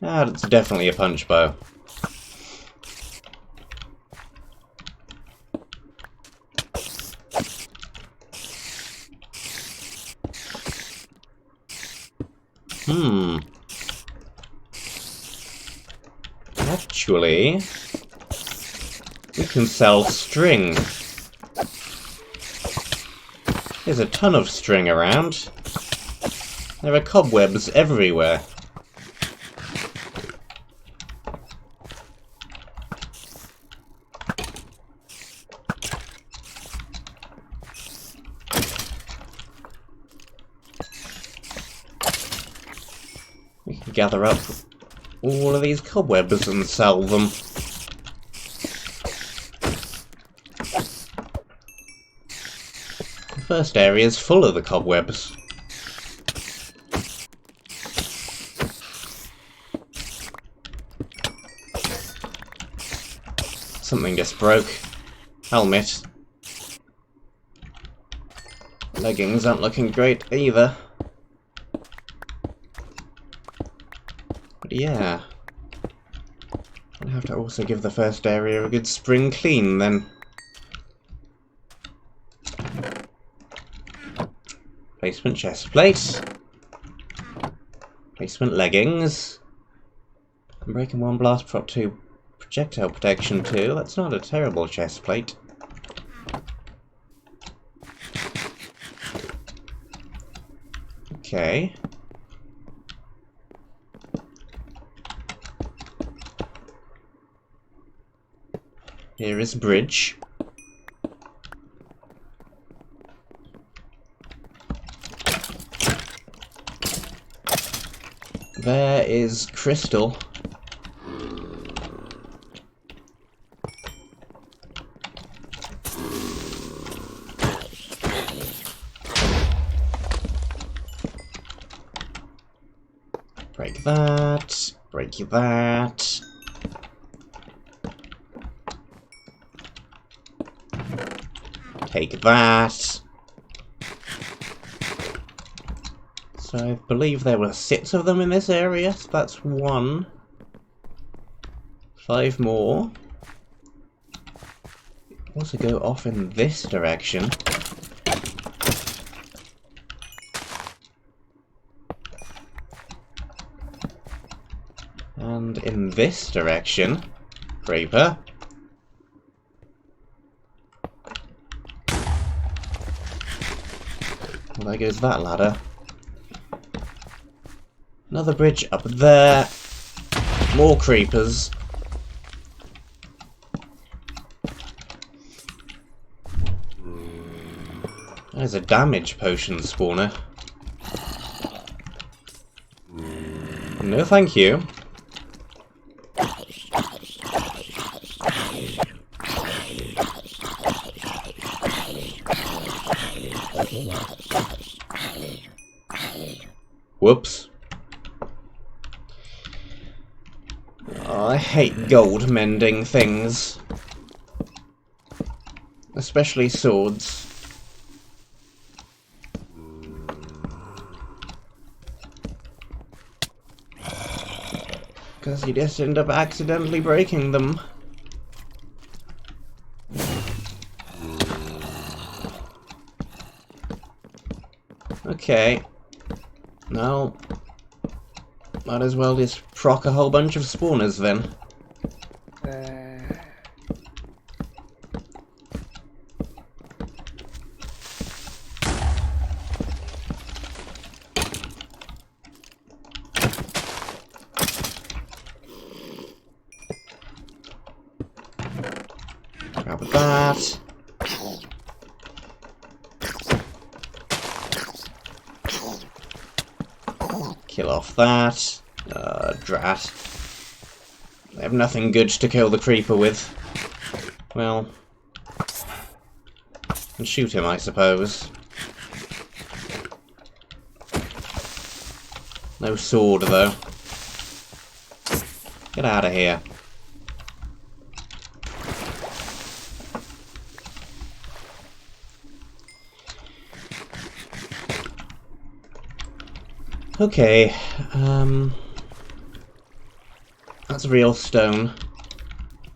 Ah, it's definitely a punch bow. Actually, we can sell string. There's a ton of string around. There are cobwebs everywhere. We can gather up all of these cobwebs and sell them. The first area is full of the cobwebs. Something just broke. Helmet. Leggings aren't looking great either. But yeah. I'll have to also give the first area a good spring clean then. Placement chest plate. Placement leggings. Breaking 1 blast prop 2 projectile protection 2. That's not a terrible chest plate. Okay. Here is bridge. There is crystal. Break that. Break that. Take that. So I believe there were 6 of them in this area, so that's 1. 5 more. Also go off in this direction. And in this direction. Creeper. Well, there goes that ladder. Another bridge up there. More creepers. There's a damage potion spawner. No, thank you. Whoops. Oh, I hate gold mending things. Especially swords. Because you just end up accidentally breaking them. Okay. Now, might as well just proc a whole bunch of spawners then. Grab that. Kill off that. Drat. I have nothing good to kill the creeper with. Well, and shoot him, I suppose. No sword, though. Get out of here. Okay, that's real stone.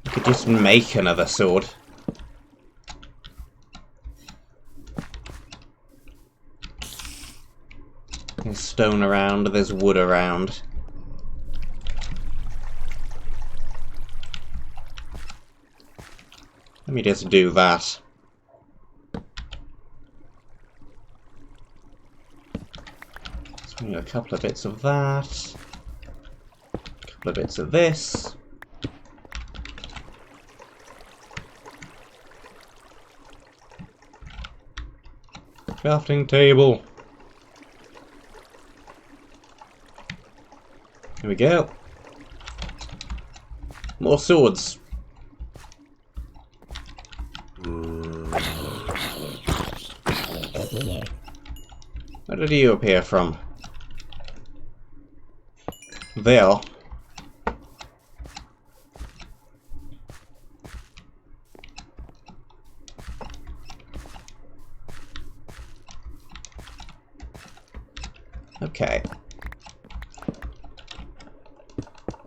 I could just make another sword. There's stone around, there's wood around. Let me just do that. A couple of bits of that. A couple of bits of this. Crafting table. Here we go. More swords. Where did you appear from? There. Okay.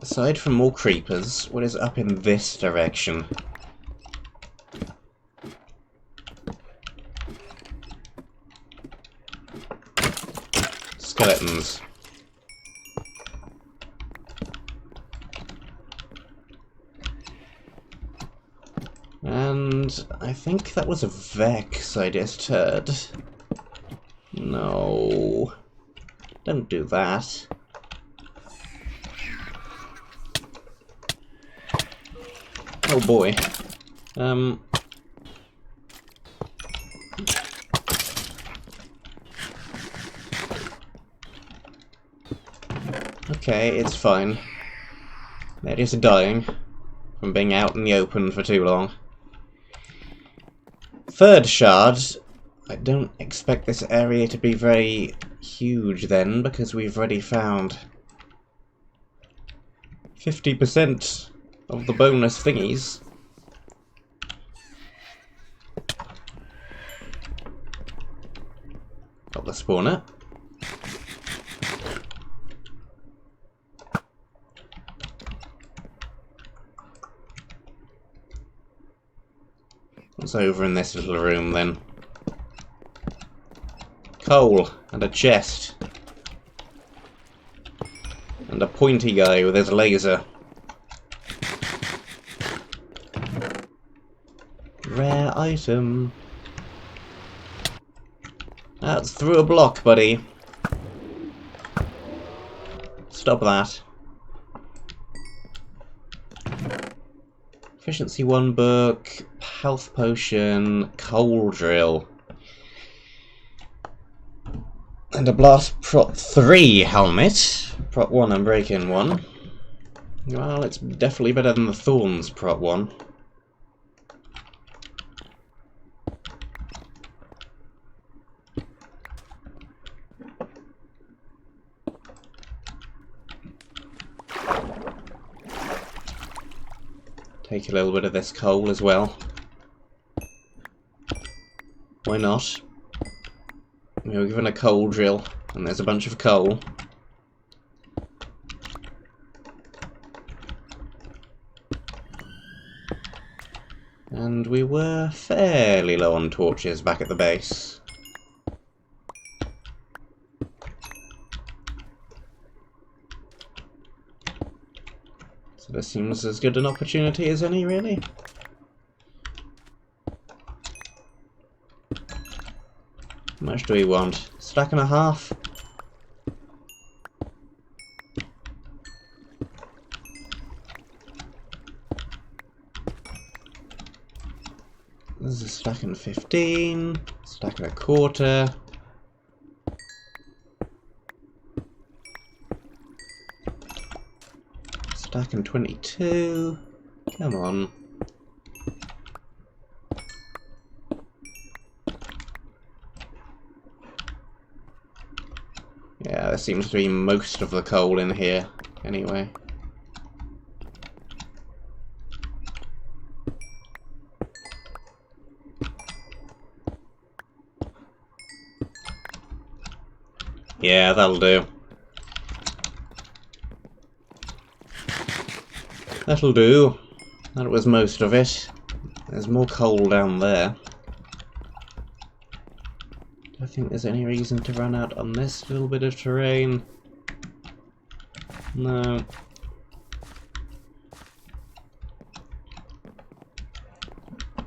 Aside from more creepers, what is up in this direction? Skeletons. And I think that was a Vex I just heard. No. Don't do that. Oh boy. Okay, it's fine. They're just dying from being out in the open for too long. Third shard. I don't expect this area to be very huge then, because we've already found 50% of the bonus thingies. Got the spawner. What's over in this little room then? Coal and a chest. And a pointy guy with his laser. Rare item. That's through a block, buddy. Stop that. Efficiency 1 book, health potion, coal drill. And a blast prot 3 helmet. Prot 1 I'm breaking 1. Well, it's definitely better than the thorns prot 1. Take a little bit of this coal as well. Why not? We were given a coal drill, and there's a bunch of coal. And we were fairly low on torches back at the base. So this seems as good an opportunity as any, really. How much do we want? Stack and a half? This is a stack and 15, stack and a quarter. Stack and 22. Come on. Yeah, there seems to be most of the coal in here, anyway. Yeah, that'll do. That'll do. That was most of it. There's more coal down there. Do I think there's any reason to run out on this little bit of terrain? No.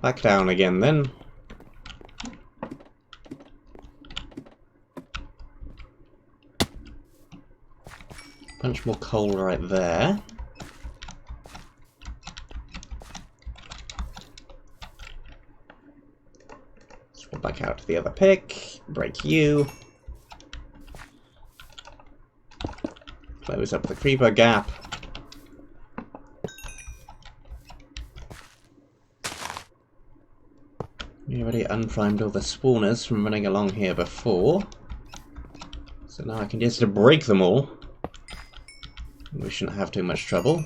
Back down again then. Bunch more coal right there. Swap back out to the other pick. Break you. Close up the creeper gap. We already unprimed all the spawners from running along here before. So now I can just break them all. We shouldn't have too much trouble.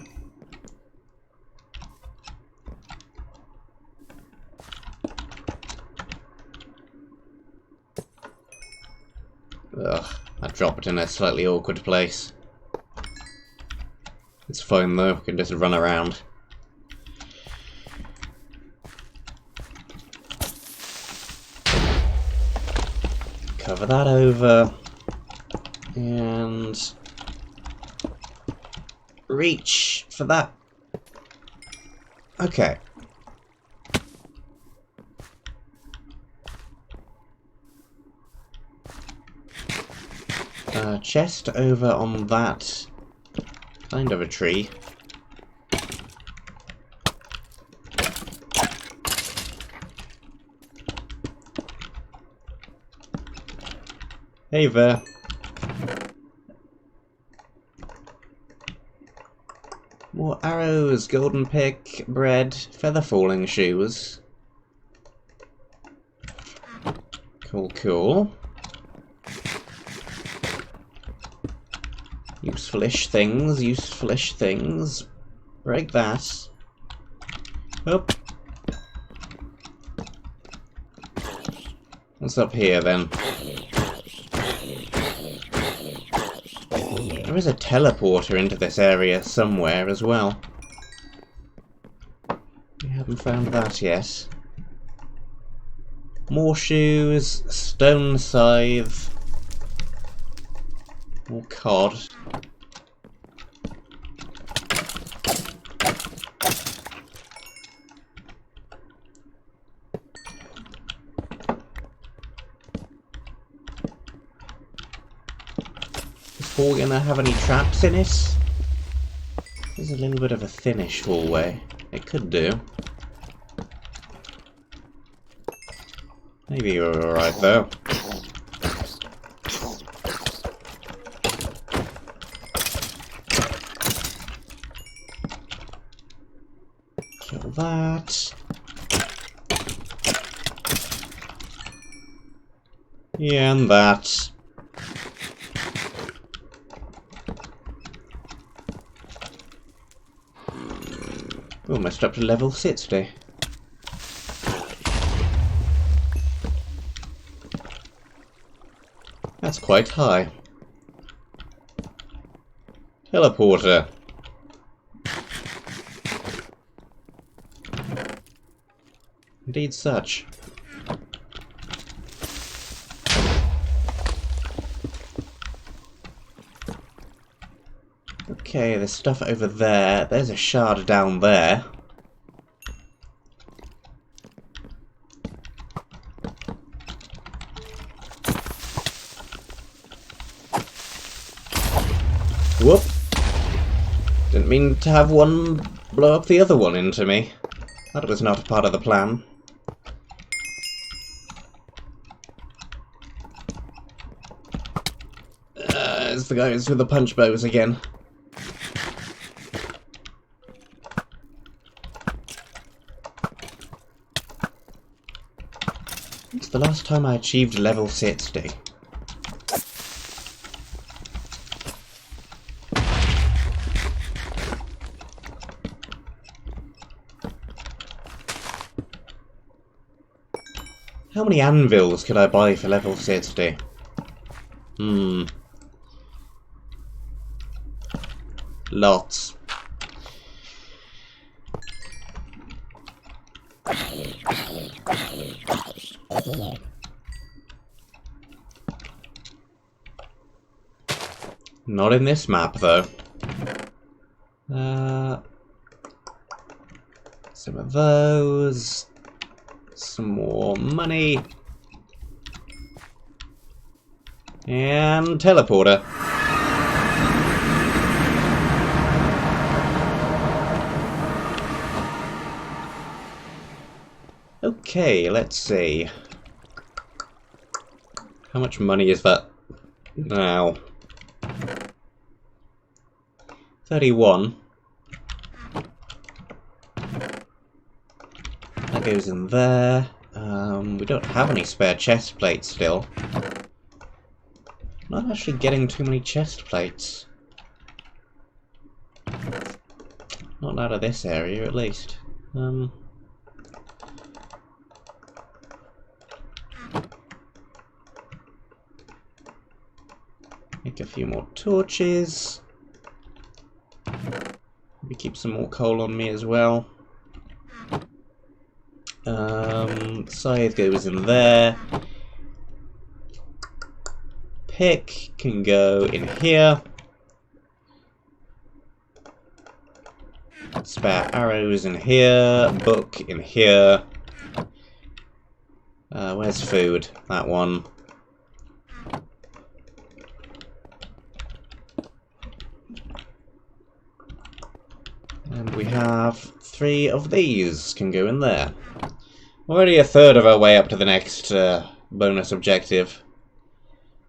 Ugh, I dropped it in a slightly awkward place. It's fine though, we can just run around. Cover that over. And reach for that. Okay. Chest over on that kind of a tree. Hey there. More arrows, golden pick, bread, feather falling shoes. Cool, cool. Useful-ish things, useful-ish things. Break that. Up. What's up here then? There is a teleporter into this area somewhere as well. We haven't found that yet. More shoes, stone scythe, more cod. Is gonna have any traps in it? There's a little bit of a thinnish hallway. It could do. Maybe you're alright though. Kill that. Yeah, and that. Almost up to level 60. quite high. Teleporter. Indeed such. Okay, there's stuff over there. There's a shard down there. Whoop! Didn't mean to have one blow up the other one into me. That was not a part of the plan. It's the guys with the punch bows again. It's the last time I achieved level 60. How many anvils could I buy for level 60? Lots. Not in this map, though. Some of those. Some more money. And teleporter. Okay, let's see. How much money is that now? 31. That goes in there. We don't have any spare chest plates still. Not actually getting too many chest plates. Not out of this area, at least. Make a few more torches. Maybe keep some more coal on me as well. Scythe goes in there. Pick can go in here. Spare arrows in here. Book in here. Where's food? That one. And we have 3 of these can go in there. Already a third of our way up to the next bonus objective.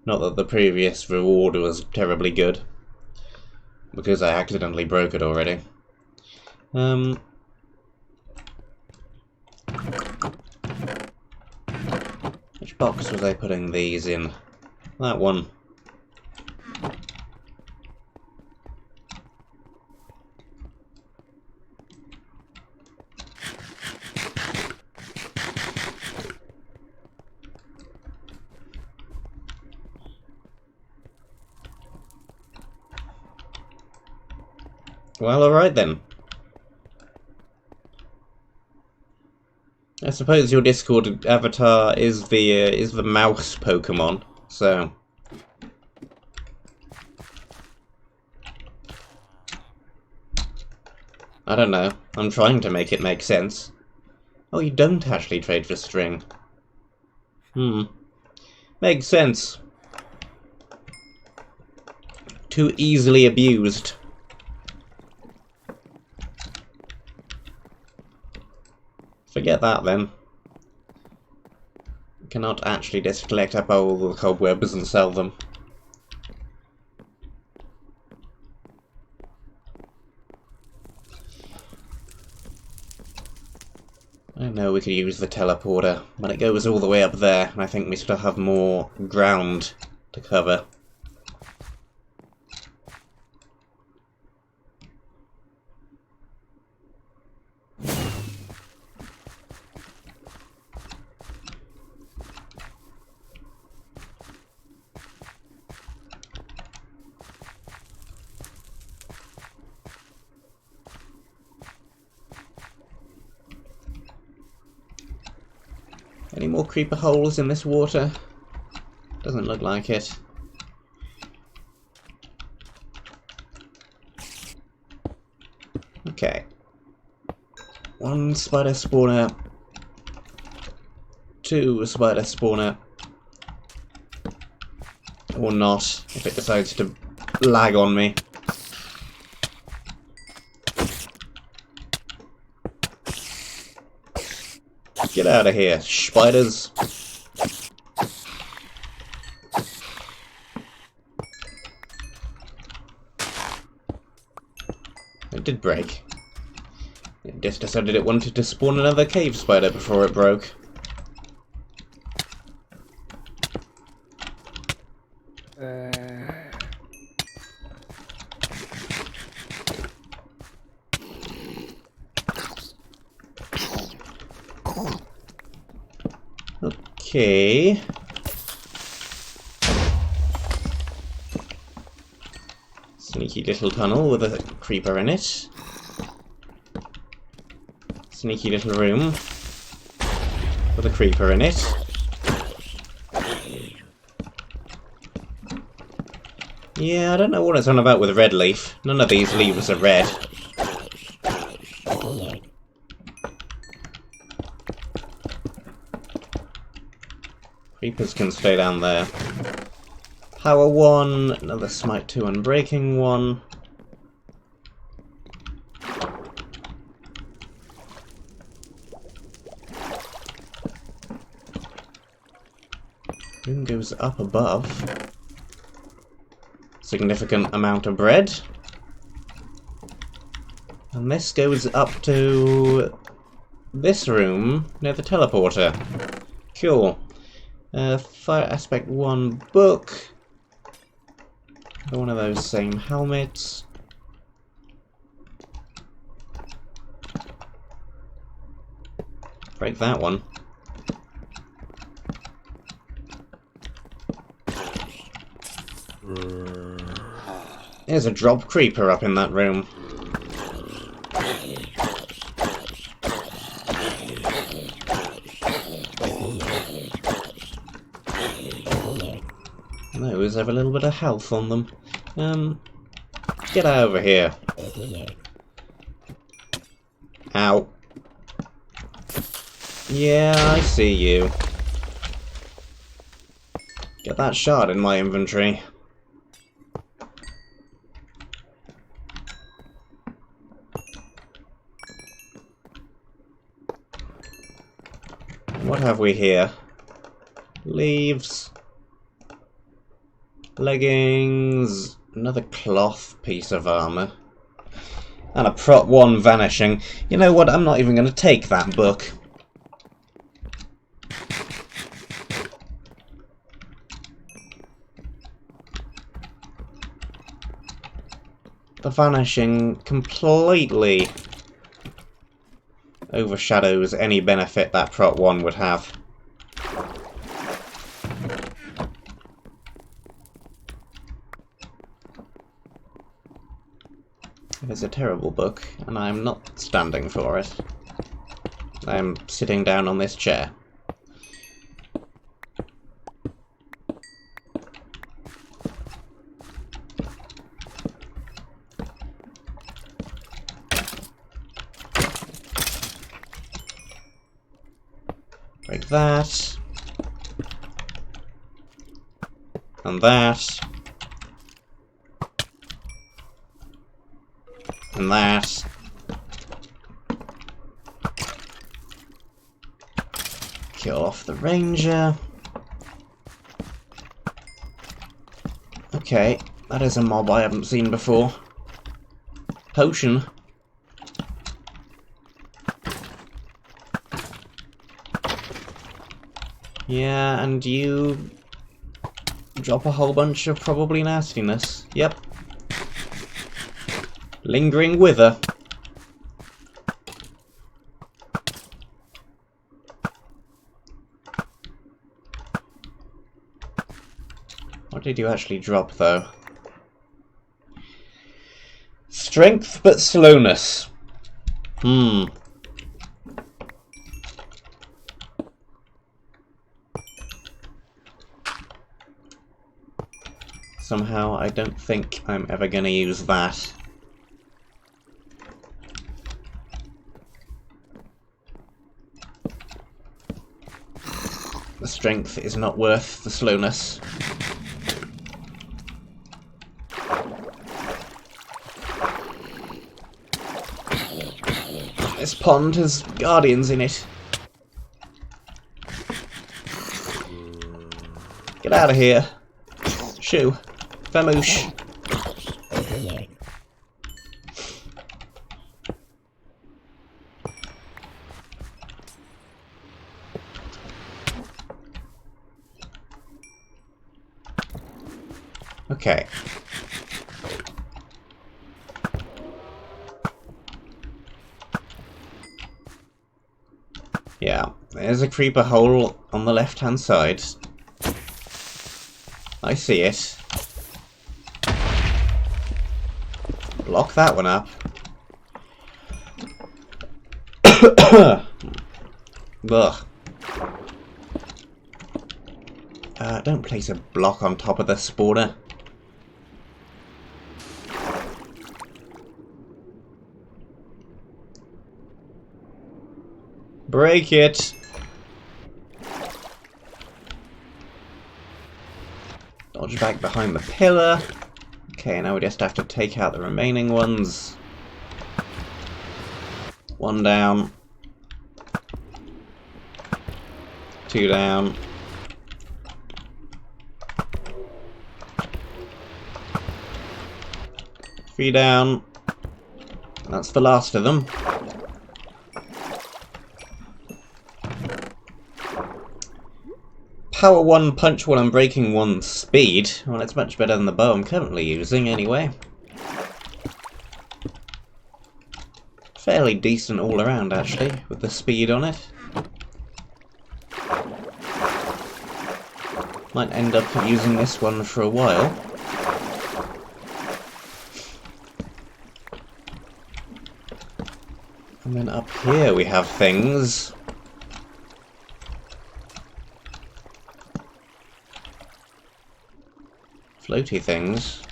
Not that the previous reward was terribly good, because I accidentally broke it already. Which box was I putting these in? That one. Well, alright then. I suppose your Discord avatar is the mouse Pokemon, so I don't know. I'm trying to make it make sense. Oh, you don't actually trade for string. Makes sense. Too easily abused. Forget that, then. Cannot actually just collect up all the cobwebs and sell them. I know we could use the teleporter, but it goes all the way up there, and I think we still have more ground to cover. Any more creeper holes in this water? Doesn't look like it. Okay. 1 spider spawner. 2 spider spawner. Or not, if it decides to lag on me. Get out of here, spiders. It did break. It just decided it wanted to spawn another cave spider before it broke. Okay. Sneaky little tunnel with a creeper in it. Sneaky little room with a creeper in it. Yeah, I don't know what it's on about with red leaf. None of these leaves are red. Creepers can stay down there. Power 1, another smite 2 unbreaking 1. Room goes up above. Significant amount of bread. And this goes up to this room near the teleporter. Cool. Fire aspect 1 book. One of those same helmets. Break that one. There's a drop creeper up in that room. Those have a little bit of health on them. Get over here. Ow. Yeah, I see you. Get that shard in my inventory. What have we here? Leaves. Leggings. Another cloth piece of armour. And a prop 1 vanishing. You know what? I'm not even going to take that book. The vanishing completely overshadows any benefit that prop 1 would have. It is a terrible book, and I am not standing for it. I am sitting down on this chair. Break that. And that. And that. Kill off the ranger. Okay, that is a mob I haven't seen before. Potion. Yeah, and you drop a whole bunch of probably nastiness. Yep. Lingering wither. What did you actually drop, though? Strength, but slowness. somehow. I don't think I'm ever going to use that. The strength is not worth the slowness. This pond has guardians in it. Get out of here. Shoo. Famoosh. Okay. Yeah, there's a creeper hole on the left-hand side. I see it. Block that one up. Ugh. Don't place a block on top of the spawner. Break it! Dodge back behind the pillar. Okay, now we just have to take out the remaining ones. One down. Two down. Three down. That's the last of them. Power 1, punch 1 and breaking 1 speed. Well, it's much better than the bow I'm currently using anyway. Fairly decent all around actually, with the speed on it. Might end up using this one for a while. And then up here we have things. Floaty things.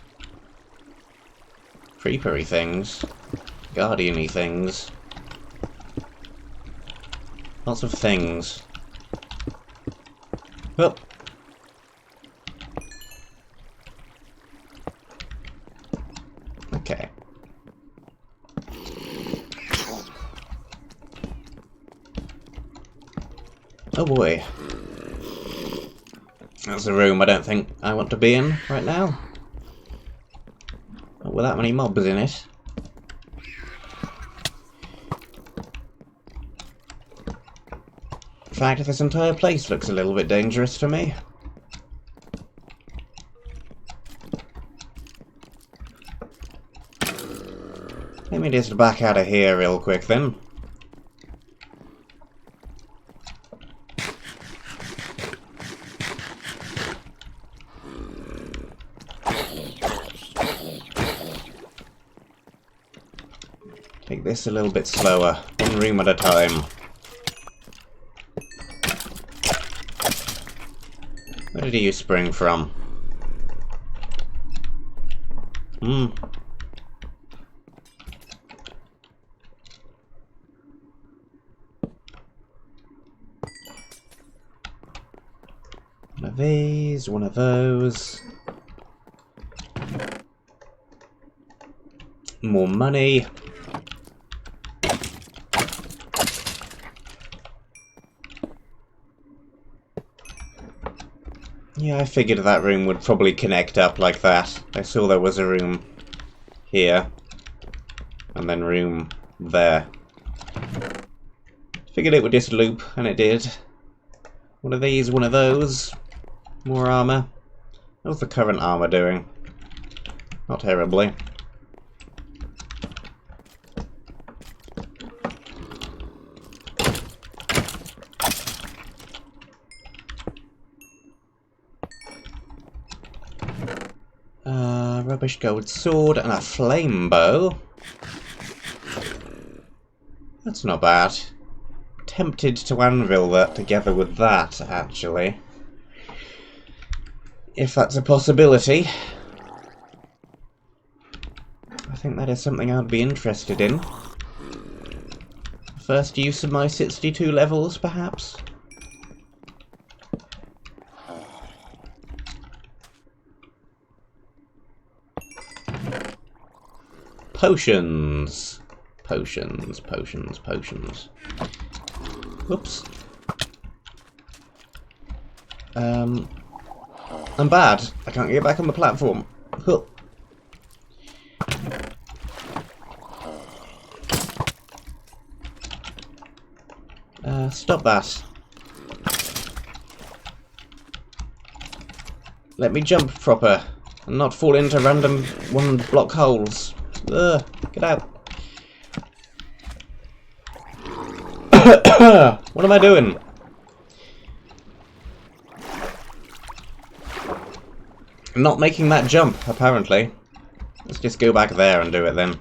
Creepery things. Guardian-y things. Lots of things. Oh. Okay. Oh boy. That's a room I don't think I want to be in right now. Not with that many mobs in it. In fact, this entire place looks a little bit dangerous to me. Let me just back out of here real quick then. Take this a little bit slower, one room at a time. Where did you spring from? One of these, one of those. More money. Yeah, I figured that room would probably connect up like that. I saw there was a room here, and then room there. Figured it would just loop, and it did. One of these, one of those. More armor. How's the current armor doing? Not terribly. Rubbish gold sword and a flame bow. That's not bad. Tempted to anvil that together with that, actually. If that's a possibility. I think that is something I'd be interested in. First use of my 62 levels, perhaps? Potions! Potions, potions, potions. Whoops. I'm bad. I can't get back on the platform. Huh. Stop that. Let me jump proper and not fall into random one-block holes. Ugh, get out. What am I doing? I'm not making that jump, apparently. Let's just go back there and do it then.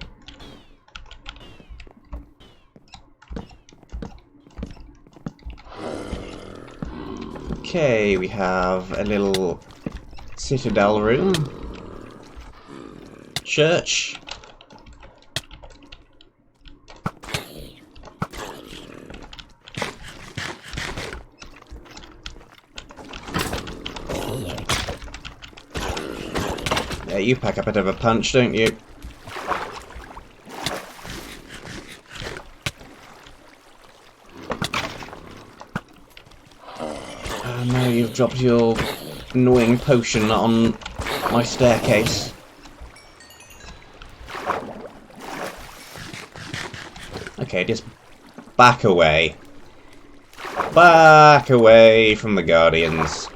Okay, we have a little citadel room. Church. Yeah, you pack a bit of a punch, don't you? Now you've dropped your annoying potion on my staircase. Okay, just back away. Back away from the Guardians.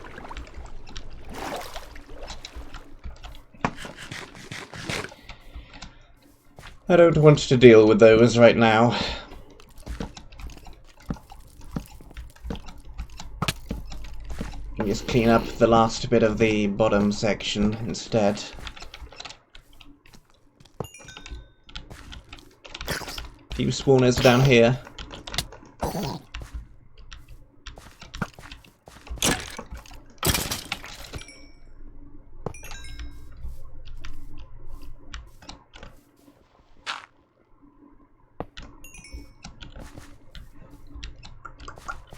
I don't want to deal with those right now. Just clean up the last bit of the bottom section instead. Few spawners down here.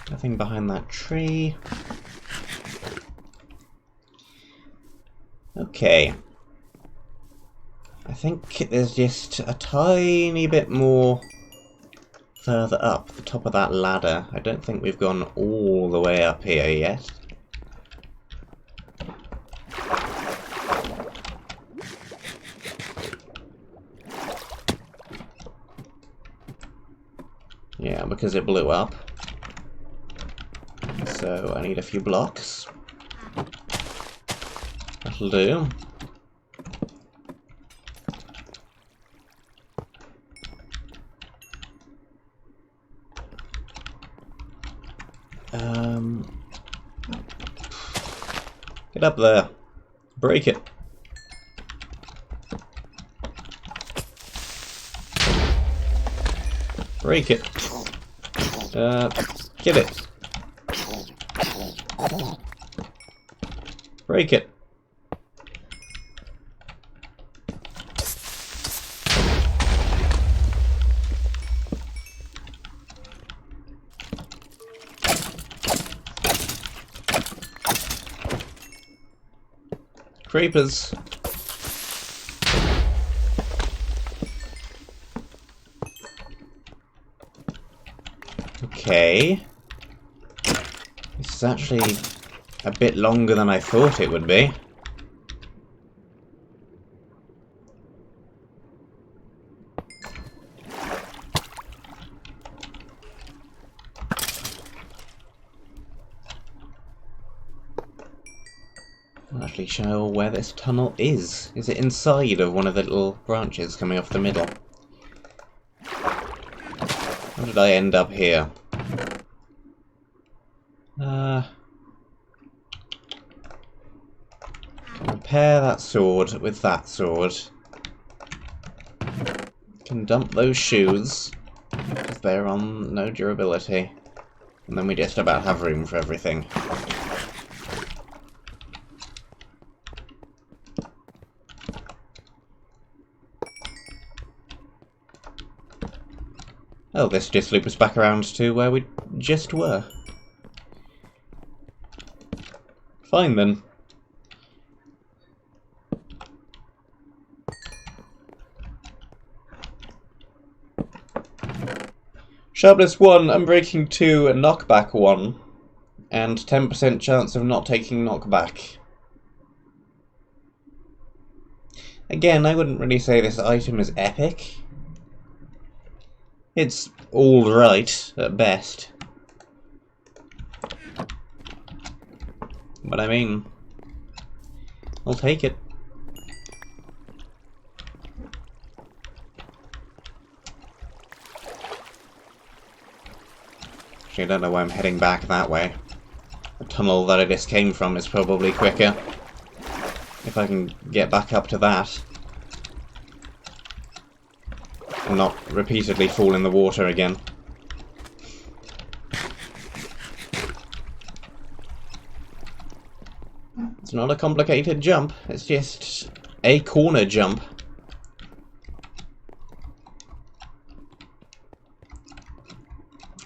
Nothing behind that tree. Okay. I think there's just a tiny bit more further up the top of that ladder. I don't think we've gone all the way up here yet. Yeah, because it blew up. So I need a few blocks. That'll do. Get up there. Break it. Break it. Get it. Break it. Creepers. Okay. This is actually a bit longer than I thought it would be. I'm not actually sure where this tunnel is. Is it inside of one of the little branches coming off the middle? How did I end up here? Repair that sword with that sword. Can dump those shoes, because they're on no durability. And then we just about have room for everything. Oh, this just loops us back around to where we just were. Fine then. Sharpness 1, Unbreaking 2, Knockback 1, and 10% chance of not taking knockback. Again, I wouldn't really say this item is epic. It's alright, at best. But I mean, I'll take it. Actually, I don't know why I'm heading back that way. The tunnel that I just came from is probably quicker. If I can get back up to that. And not repeatedly fall in the water again. It's not a complicated jump, it's just a corner jump.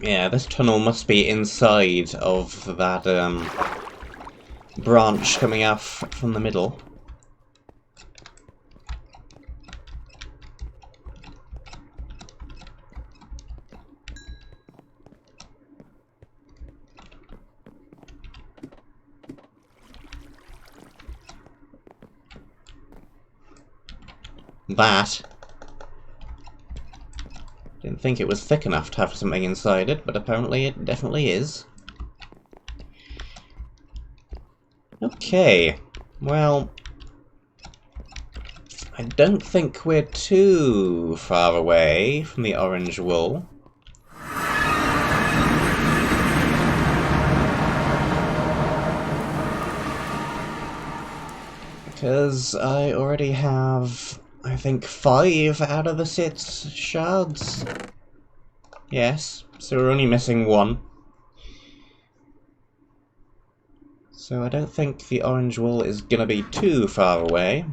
Yeah, this tunnel must be inside of that branch coming out from the middle. That. Didn't think it was thick enough to have something inside it, but apparently it definitely is. Okay, well, I don't think we're too far away from the orange wool. Because I already have, I think, 5 out of the 6 shards. Yes, so we're only missing 1. So I don't think the orange wool is gonna be too far away.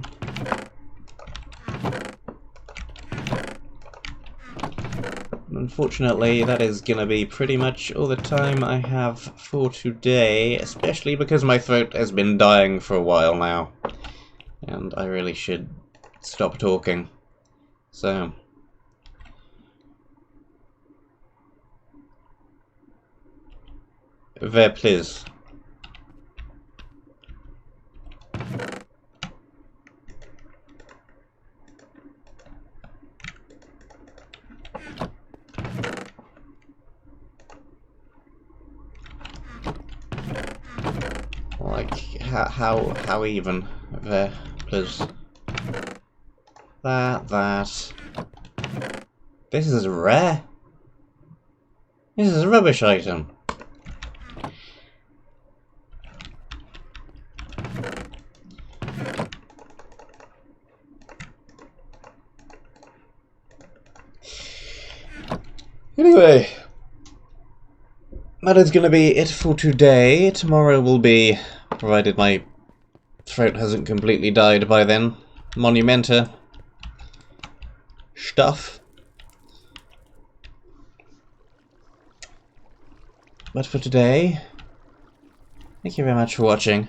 Unfortunately, that is gonna be pretty much all the time I have for today, especially because my throat has been dying for a while now. And I really should stop talking. So, there please. Like, how even? There, please. That. This is rare. This is a rubbish item. Anyway, that is going to be it for today. Tomorrow will be, provided my throat hasn't completely died by then, Monumenta stuff. But for today, thank you very much for watching.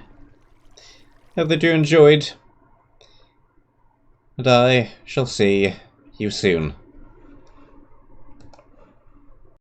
Hope that you enjoyed, and I shall see you soon.